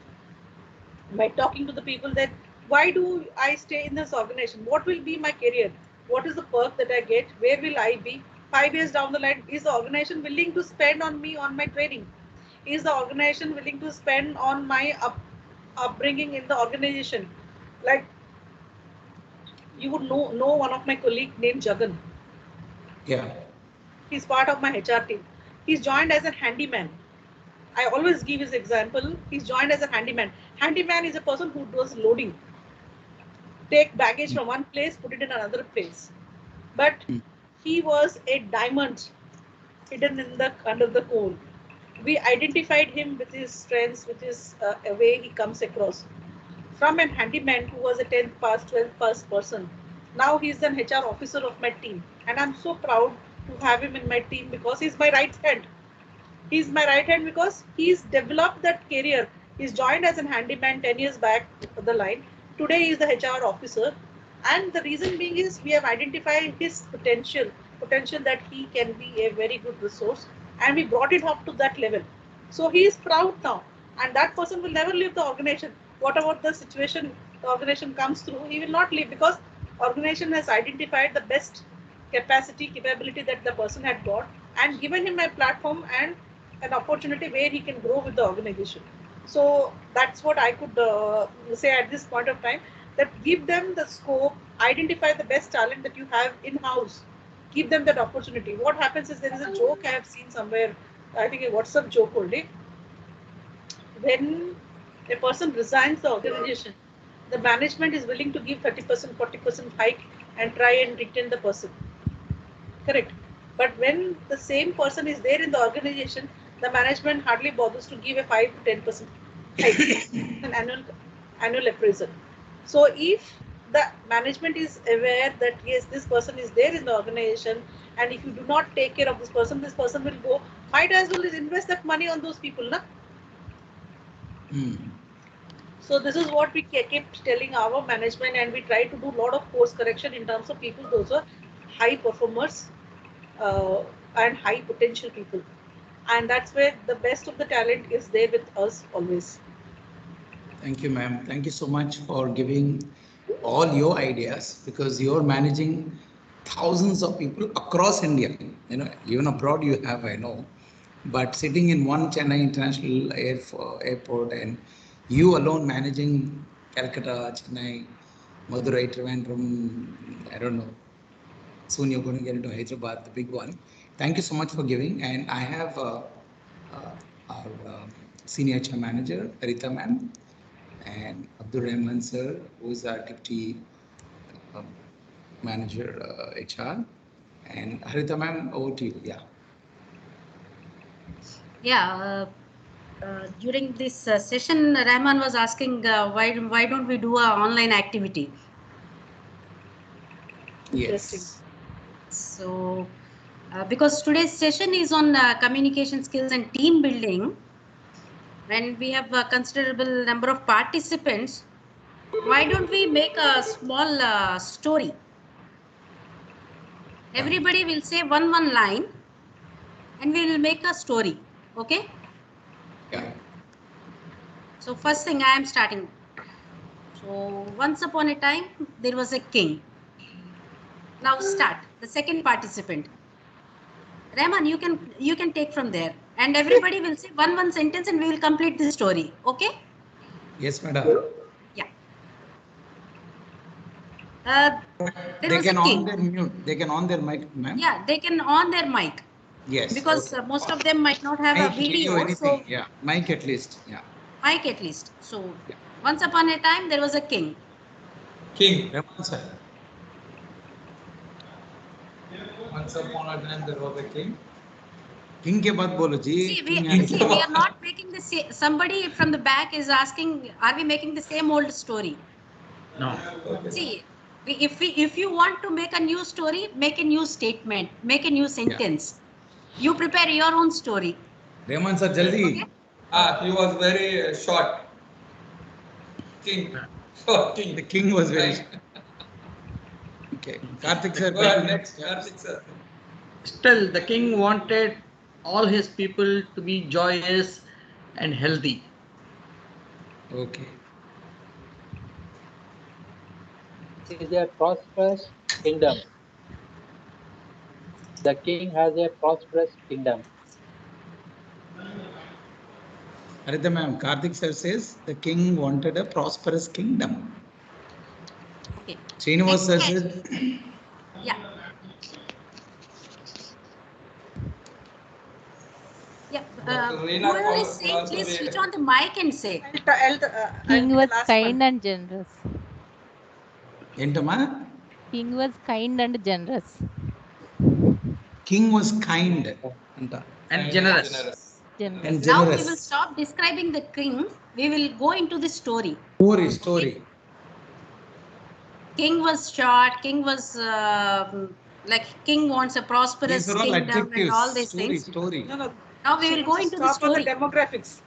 by talking to the people, that why do I stay in this organization? What will be my career? What is the perk that I get? Where will I be 5 years down the line? Is the organization willing to spend on me on my training? Is the organization willing to spend on my upbringing in the organization? Like you would know one of my colleague named Jagan. Yeah. He's part of my HR team. He's joined as a handyman. I always give his example. He's joined as a handyman. Handyman is a person who does loading, take baggage from one place, put it in another place. But he was a diamond hidden in the under the coal. We identified him with his strengths, with his way he comes across. From an handyman who was a 10th pass, 12th pass person, now he's an HR officer of my team. And I'm so proud to have him in my team because he's my right hand. He's my right hand because he's developed that career. He's joined as a handyman 10 years back the line. Today he is the HR officer. And the reason being is we have identified his potential that he can be a very good resource. And we brought it up to that level. So he is proud now. And that person will never leave the organization. Whatever the situation the organization comes through, he will not leave because organization has identified the best capability that the person had got and given him a platform and an opportunity where he can grow with the organization. So that's what I could say at this point of time, that give them the scope, identify the best talent that you have in-house, give them that opportunity. What happens is there is a joke I have seen somewhere, I think a WhatsApp joke only. When a person resigns the organization, the management is willing to give 30%, 40% hike and try and retain the person. Correct. But when the same person is there in the organization, the management hardly bothers to give a 5 to 10% hike, an annual appraisal. So if the management is aware that yes, this person is there in the organization, and if you do not take care of this person will go. Might as well invest that money on those people, na? So this is what we kept telling our management, and we try to do a lot of course correction in terms of people. Those are high performers and high potential people, and that's where the best of the talent is there with us always. Thank you, ma'am. Thank you so much for giving all your ideas, because you're managing thousands of people across India. You know, even abroad you have, I know, but sitting in one Chennai International Airport and you alone managing Calcutta, Chennai, Madurai, Trivandrum, I don't know. Soon you're going to get into Hyderabad, the big one. Thank you so much for giving. And I have our senior HR manager, Rita ma'am, and Abdul Rahman sir, who is our deputy manager HR. And Harita ma'am, over to you. Yeah. Yeah. During this session, Rahman was asking why don't we do an online activity? Interesting. Yes. So, because today's session is on communication skills and team building, and we have a considerable number of participants, why don't we make a small story? Everybody will say one line, and we will make a story. Okay. Yeah. So first thing I am starting. So once upon a time, there was a king. Now start the second participant. Rahman, you can take from there, and everybody will say one sentence, and we will complete the story. Okay? Yes, madam. Yeah. There They was a can on king. their mute. They can on their mic, ma'am. Yeah, they can on their mic. Yes. Because okay. most of them might not have Mic, a video, anything. so Yeah, mic at least. Yeah. mic at least. So Yeah. once upon a time, there was a king. King. Rahman sir. Once upon a time there was a king. King के बाद बोलो जी. See, King we are not making the same. Somebody from the back is asking, are we making the same old story? No. See, if you want to make a new story, make a new statement, make a new sentence. You prepare your own story. Rahman sir, jaldi. Okay? He was very short. King. Short king. The king was very. Okay. Karthik sir. Go ahead, next. Karthik sir. Still, the king wanted all his people to be joyous and healthy. Okay. It is a prosperous kingdom. The king has a prosperous kingdom. Arita ma'am, Karthik sir says the king wanted a prosperous kingdom. Okay. Srinivas sir Next says. Yeah. Yeah. Whoever is saying, please switch on the mic and say. King I'll was last kind one. and generous. Entama? King was kind and generous. King was kind. Anta. And generous. Generous. And Now generous. we will stop describing the king. We will go into the story. Story. King was short. King was like king wants a prosperous These are all kingdom adjectives. and all these things. Story. No. Now we will go into the Stop on the story. demographics.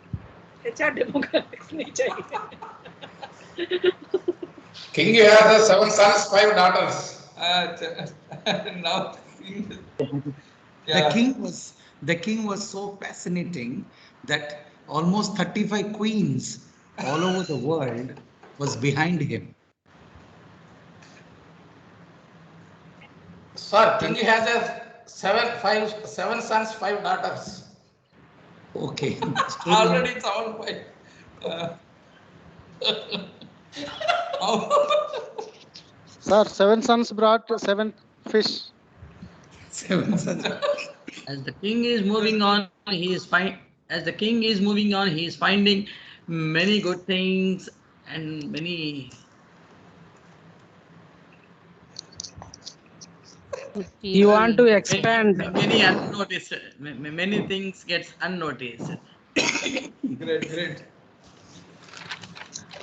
HR demographics नहीं चाहिए. King has 7 sons, 5 daughters. Now king. The king was so fascinating that almost 35 queens all over the world was behind him. Sir, king has a 7 sons, 5 daughters. Okay. Already it's all fine. Sir, 7 sons brought 7 fish. 7 sons. As the king is moving on, he is finding many good things and many. You want to expand. Many unnoticed. Many things gets unnoticed. Great.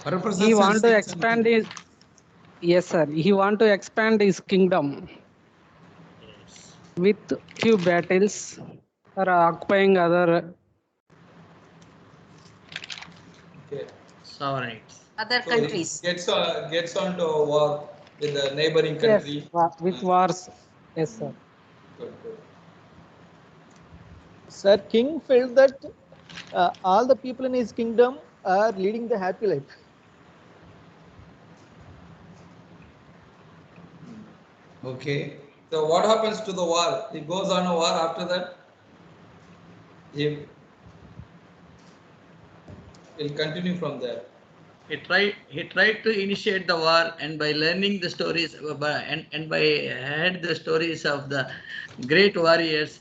Varaprasad He sir want to said expand something. his. Yes, sir. He want to expand his kingdom Yes. with few battles or occupying other. Okay. Sovereignty. Other So he countries. gets on to a war with the neighboring Yes, country. with wars. Yes, sir. Good. Sir, king felt that all the people in his kingdom are leading the happy life. Okay. So what happens to the war? He goes on a war after that. He'll continue from there. He tried to initiate the war, and by learning the stories and by heard the stories of the great warriors,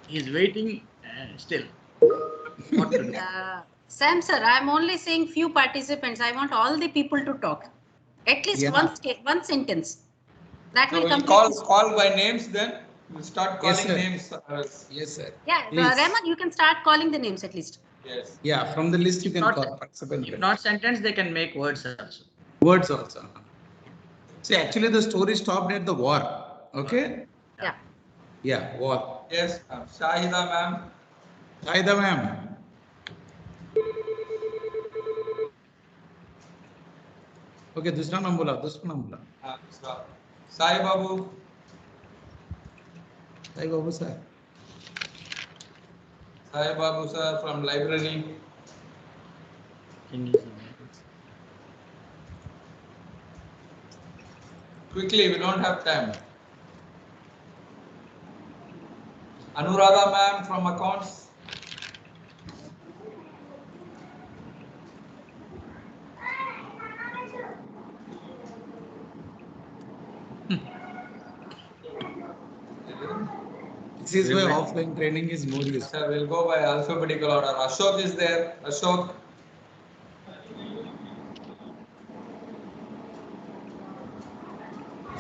he's waiting still. What to do? Sam sir, I'm only saying few participants. I want all the people to talk. At least Yeah. one sentence. That So will we'll complete. call by names then. We'll start Yes, calling sir. names. Yes, sir. Yeah, Please. Rahman, you can start calling the names at least. Yes. Yeah, from the list you can Not- call participant. If not sentence, they can make words also. Words also. See, actually, the story stopped at the war. Okay. Yeah. Yeah, war. Yes, ma'am. Shahida ma'am. Shahida ma'am. Okay, दूसरा नाम बोला, दूसरा नाम बोला. Sai Babu. Sai Babu sir. Sai Babu sir from library. Quickly, we don't have time. Anuradha ma'am from accounts. This is why offline training is more useful. Sir, we'll go by alphabetical order. Ashok is there. Ashok.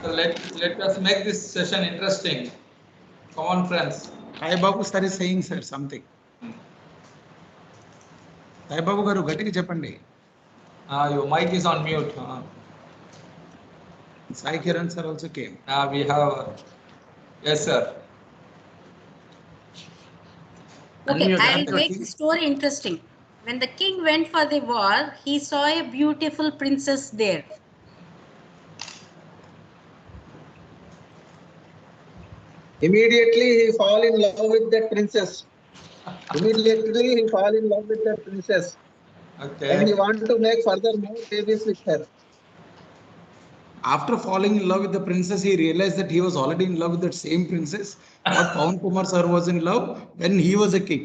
So let us make this session interesting. Come on, friends. Sai Babu sir is saying sir something. Sai Babu garu గట్టిగా చెప్పండి. Your mic is on mute. Sai Kiran sir also came. We have. Yes, sir. Okay, I'll make the story interesting. When the king went for the war, he saw a beautiful princess there. Immediately he fall in love with that princess. Immediately he fall in love with that princess. Okay. And he want to make further more babies with her. After falling in love with the princess, he realized that he was already in love with that same princess. What Pawan Kumar sir was in love when he was a king.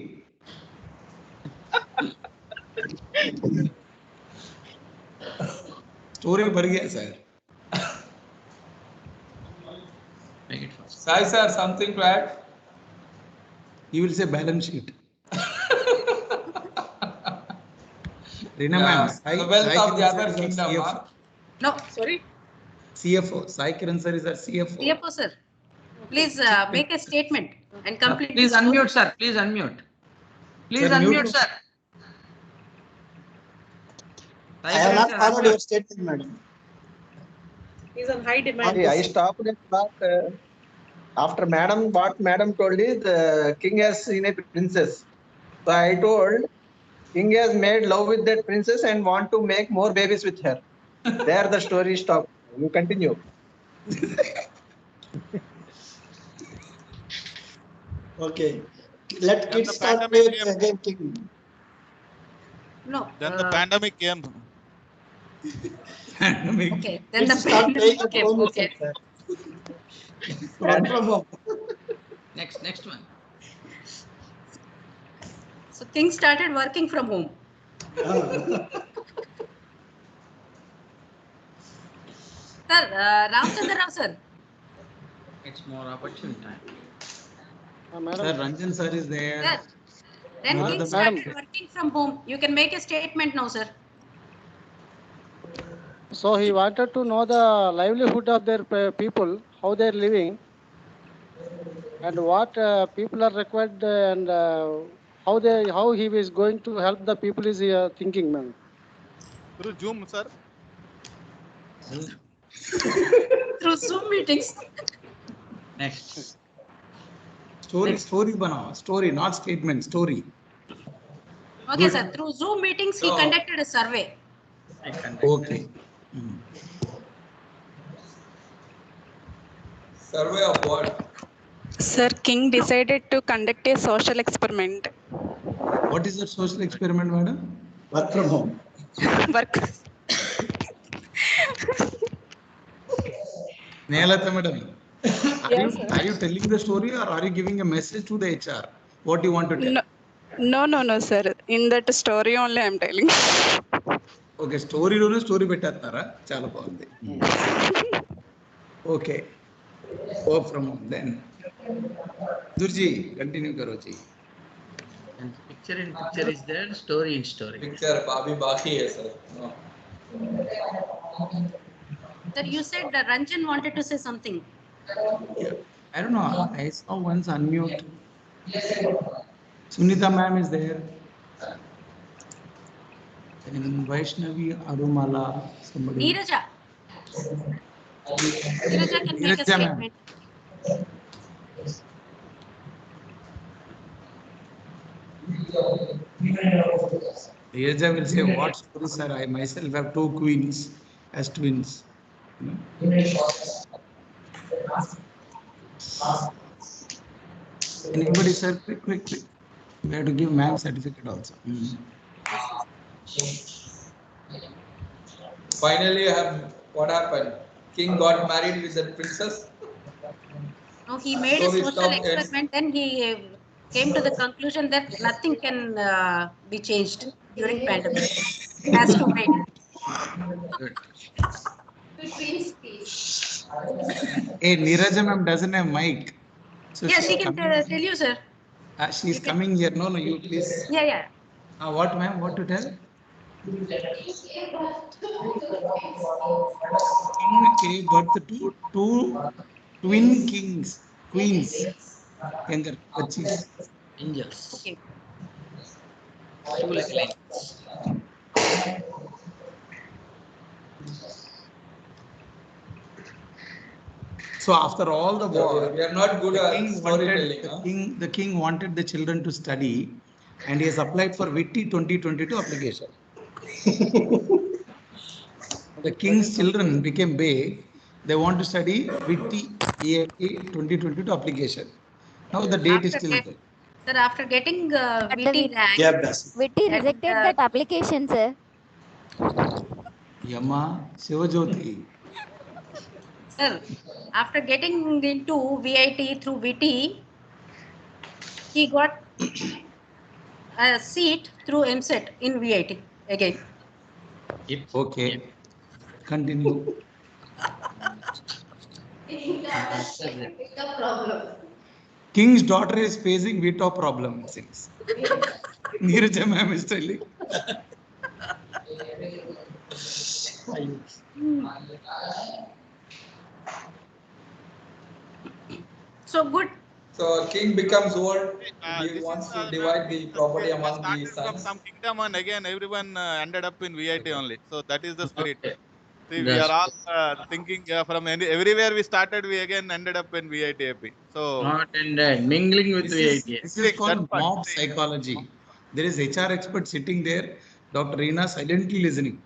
Story भर गया sir. Make it fast. Sai sir, something to add? He will say balance sheet. Reena ma'am, The wealth of the other kingdom. Huh? No, sorry. CFO. Sai Kiran sir is our CFO. CFO sir, please make a statement and complete. Please the story. unmute, sir. Please unmute. Please Sir, unmute, mute. sir. I have not followed your statement, madam. He's on high demand. Okay, I stopped at part, after madam, what madam told is the king has seen a princess. So I told king has made love with that princess and want to make more babies with her. There the story stopped. You continue. Okay. Let Then kids the start pandemic playing came. again king. No. Then the pandemic came. Okay, then Kids the start playing pandemic at came. home. Okay. sir. Work from home. Next one. So king started working from home. Sir, Ramchandra Rao sir. It's more opportune time. Sir, Ranjan sir is there. Sir, then No, king the started madam. working from home. You can make a statement now, sir. So he wanted to know the livelihood of their people, how they're living, and what people are required, and how he is going to help the people is thinking, man. Through Zoom, sir. Through Zoom meetings. Next. Story banao. Story, not statement. Story. Okay, sir. Through Zoom meetings, he conducted a survey. Okay. Survey of what? Sir, king decided to conduct a social experiment. What is that social experiment, madam? Work from home. Work. Nayalata madam. Yes, Are you telling the story or are you giving a message to the HR? What do you want to tell? No, sir. In that story only I am telling. Okay, story lono story పెట్టేస్తారా చాలా బాగుంది. Okay. Work from home then. Durji, continue karo ji. And picture in picture is there, story in story. Picture abhi baki hai sir. No. Sir, you said that Ranjan wanted to say something. I don't know. I saw once unmute. Sunita ma'am is there. And Vaishnavi Arumala, somebody. Neeraja. Neeraja can make a Neeraja, ma'am. statement. Neeraja will say, what story, sir? I myself have two queens as twins. You know? Anybody, sir? Quick, quick, quick. We have to give ma'am certificate also. Finally, what happened? King got married with that princess. No, he made Story a social stopped at- experiment. Then he came to the conclusion that nothing can be changed during pandemic. It has to wait. Hey, Neeraja ma'am doesn't have mic. So Yeah, she's she can coming. tell you, sir. She's coming here. No, you please. Yeah, yeah. What, ma'am? What to tell? King gave birth to two twin queens. Younger, Pachis. Angels. Okay. Two little angels. So after all the war, we are not good at storytelling. The king wanted the children to study, and he has applied for WITI 2022 application. The king's children became big. They want to study WITI 2022 application. Now the date is still there. Sir, after getting VT rank, VT rejected that application, sir. Yama Shivajyoti. Sir, after getting into VIT through VT, he got a seat through MSET in VIT again. Okay. Continue. King's daughter is facing veto problem, it seems. Neeraja ma'am is telling. So good. So king becomes old. He wants to divide the property among the From sons. some kingdom, and again everyone ended up in VIT only. So that is the spirit. Okay. See, we are all thinking from everywhere we started, we again ended up in VIT AP. So Not ended, mingling with This VIT. is called mob psychology. There is HR expert sitting there, Dr. Reena silently listening.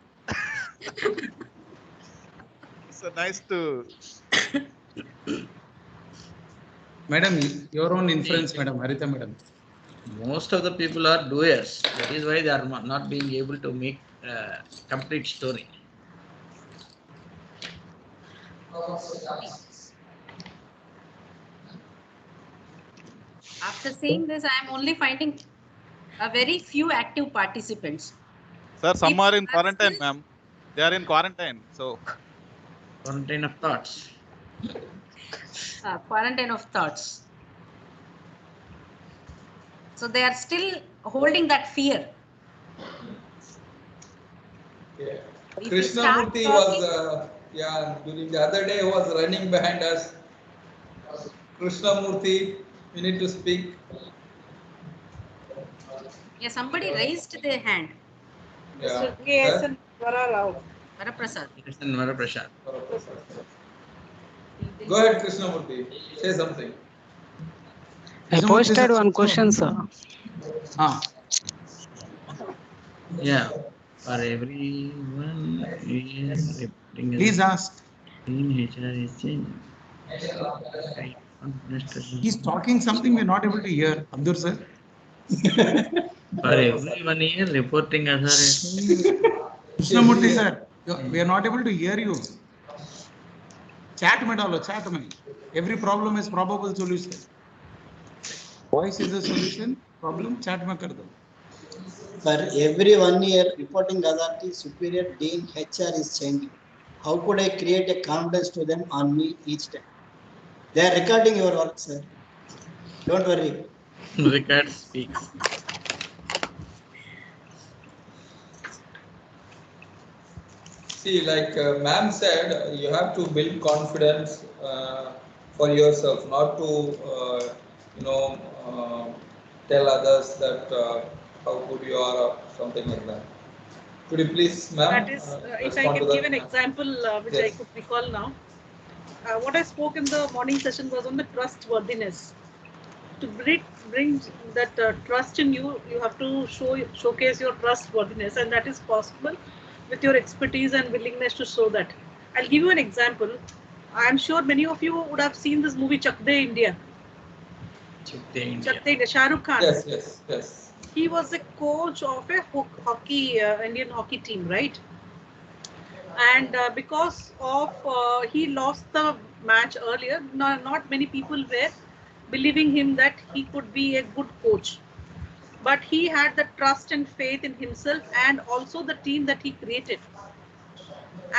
so nice to. Madam, your own inference, Madam, Harita Madam. Most of the people are doers. That is why they are not being able to make complete story. After seeing this, I am only finding a very few active participants. Sir, some are in quarantine, ma'am. They are in quarantine. So quarantine of thoughts. Quarantine of thoughts. So they are still holding that fear. Yeah. If we start Krishnamurti was, during the other day, was running behind us. Krishnamurti, you need to speak. Yeah, somebody raised their hand. Yeah. KSN Vararao. Varaprasad. Varaprasad. Go ahead, Krishnamurti. Say something. I posted one question, sir. Yeah. For everyone, Please ask. HR is changing. He's talking something we're not able to hear. Abdur sir. For everyone here, reporting authority. Krishnamurti sir, we are not able to hear you. Chat में डालो, chat में. Every problem is probable solution. Voice is a solution. Problem chat में कर दो. For every 1 year, reporting authority, superior, dean, HR is changing. How could I create a confidence to them on me each time? They are recording your work, sir. Don't worry. Record speaks. See, like ma'am said, you have to build confidence for yourself, not to, tell others that how good you are or something like that. Could you please, ma'am? That is, if I can give an example which I could recall now. what I spoke in the morning session was on the trustworthiness. To bring that trust in you, you have to showcase your trustworthiness, and that is possible with your expertise and willingness to show that. I'll give you an example. I'm sure many of you would have seen this movie Chak De India. Chak De India, Shah Rukh Khan. Yes. He was a coach of a hockey Indian hockey team, right? And because of he lost the match earlier, not many people were believing him that he could be a good coach. But he had the trust and faith in himself and also the team that he created,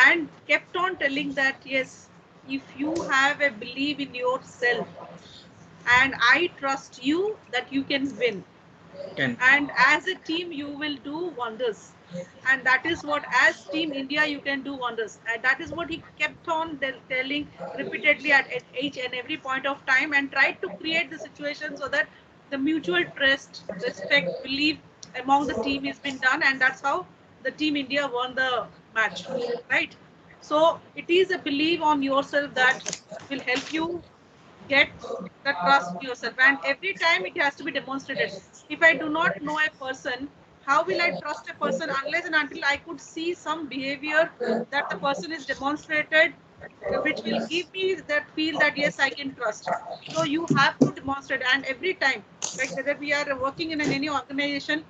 and kept on telling that, yes, if you have a belief in yourself and I trust you, that you can win. And as a team, you will do wonders. And that is what, as Team India, you can do wonders. And that is what he kept on telling repeatedly at each and every point of time, and tried to create the situation so that the mutual trust, respect, belief among the team has been done. And that's how the Team India won the match, right? So it is a belief on yourself that will help you get the trust in yourself, and every time it has to be demonstrated. If I do not know a person, how will I trust a person unless and until I could see some behavior that the person is demonstrated, which will give me that feel that yes, I can trust. So you have to demonstrate, and every time, like whether we are working in any organization,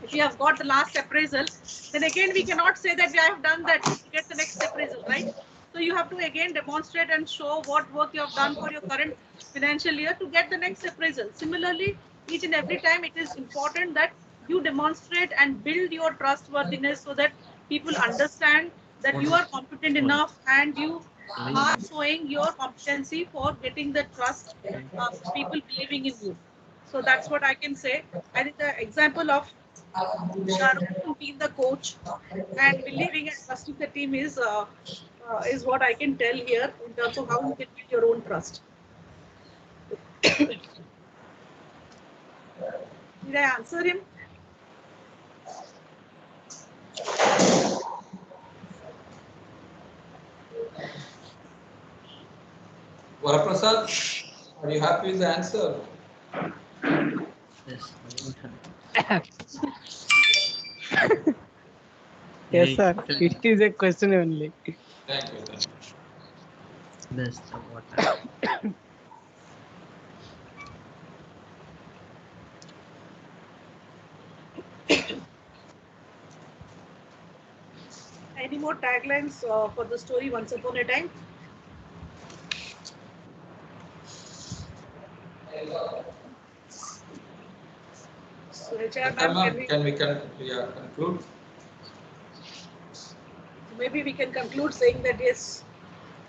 if we have got the last appraisal, then again we cannot say that I have done that to get the next appraisal, right? So you have to again demonstrate and show what work you have done for your current financial year to get the next appraisal. Similarly, each and every time it is important that you demonstrate and build your trustworthiness so that people understand that you are competent enough and you are showing your competency for getting the trust of people believing in you. So that's what I can say. I think the example of Shah Rukh Khan being the coach and believing and trusting the team is what I can tell here in terms of how you can build your own trust. Did I answer him? Varaprasad, are you happy with the answer? Yes. Yes, sir. It is a question only. Thank you. That's the water. Any more taglines for the story Once Upon a Time? So HR ma'am, can we conclude? Maybe we can conclude saying that yes,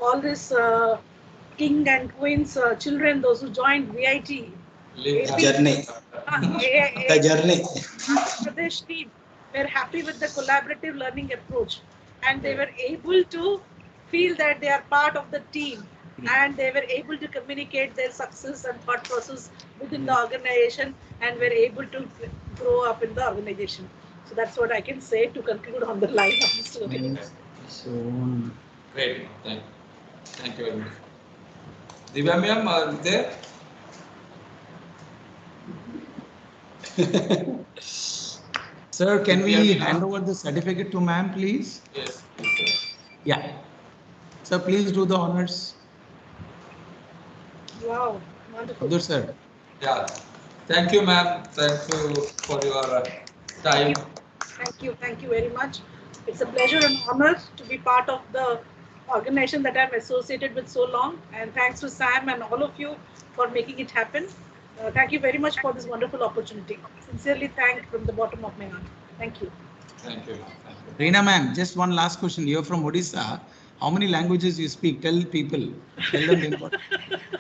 all this king and queens children, those who joined VIT, Journey. The journey. Andhra Pradesh team were happy with the collaborative learning approach, and they were able to feel that they are part of the team, and they were able to communicate their success and thought process within the organization, and were able to grow up in the organization. So that's what I can say to conclude on the line of the story. So Great. Thank you very much. Divya ma'am, are you there? Sir, can we hand over the certificate to ma'am, please? Yes. Yeah. Sir, please do the honors. Wow, wonderful. Abdur sir. Yeah. Thank you, ma'am. Thank you for your time. Thank you very much. It's a pleasure and honor to be part of the organization that I'm associated with so long. And thanks to Sam and all of you for making it happen. Thank you very much for this wonderful opportunity. Sincerely thank from the bottom of my heart. Thank you. Thank you. Reena ma'am, just one last question. You're from Odisha. How many languages you speak? Tell people. Tell them.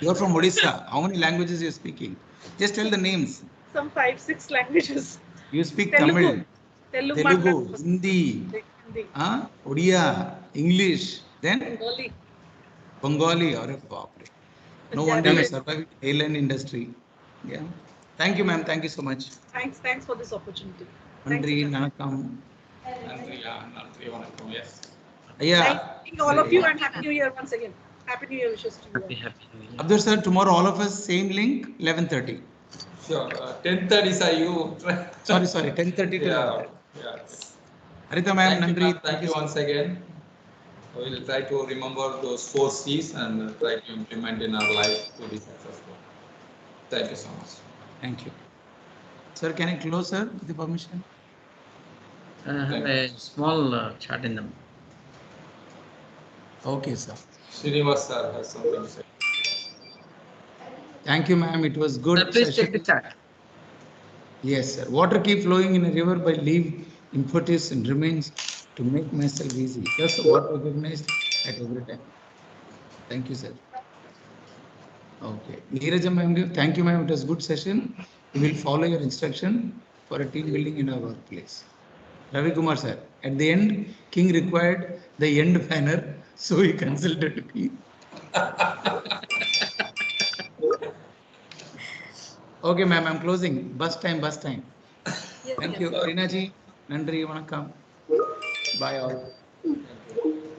You're from Odisha. How many languages you're speaking? Just tell the names. Some 5-6 languages. You speak Tamil, Telugu, Hindi, Odia, English, then Bengali or no wonder you survive airline industry. Yeah. Thank you, ma'am. Thank you so much. Thanks for this opportunity. Nandri, Nanakam. Nandri, Vanakkam, yes. Yeah. Thank all of you and Happy New Year once again. Happy New Year wishes to you. Happy New Year. Abdur sir, tomorrow all of us same link, 11:30. Sure. 10:30 sir, you. Sorry, 10:30 to 11:30. Yeah. Harita ma'am, Nandri, Thank you once again. We will try to remember those 4 C's and try to implement in our life to be successful. Thank you so much. Thank you. Sir, can I close, sir, with the permission? A small chat in them. Okay, sir. Srinivas sir has something to say. Thank you, ma'am. It was good. Sir, please session. check the chat. Yes, sir. Water keep flowing in a river by leave impetus and remains to make myself easy. Just what recognized at every time. Thank you, sir. Okay. Neeraja ma'am, thank you, ma'am. It was good session. We will follow your instruction for a team building in our workplace. Ravi Kumar sir, at the end, King required the end banner, so he consulted me. Okay, ma'am, I'm closing. Bus time. Yes, Thank yes, you. sir. Rina ji, Nandri, Vanakkam. Bye all.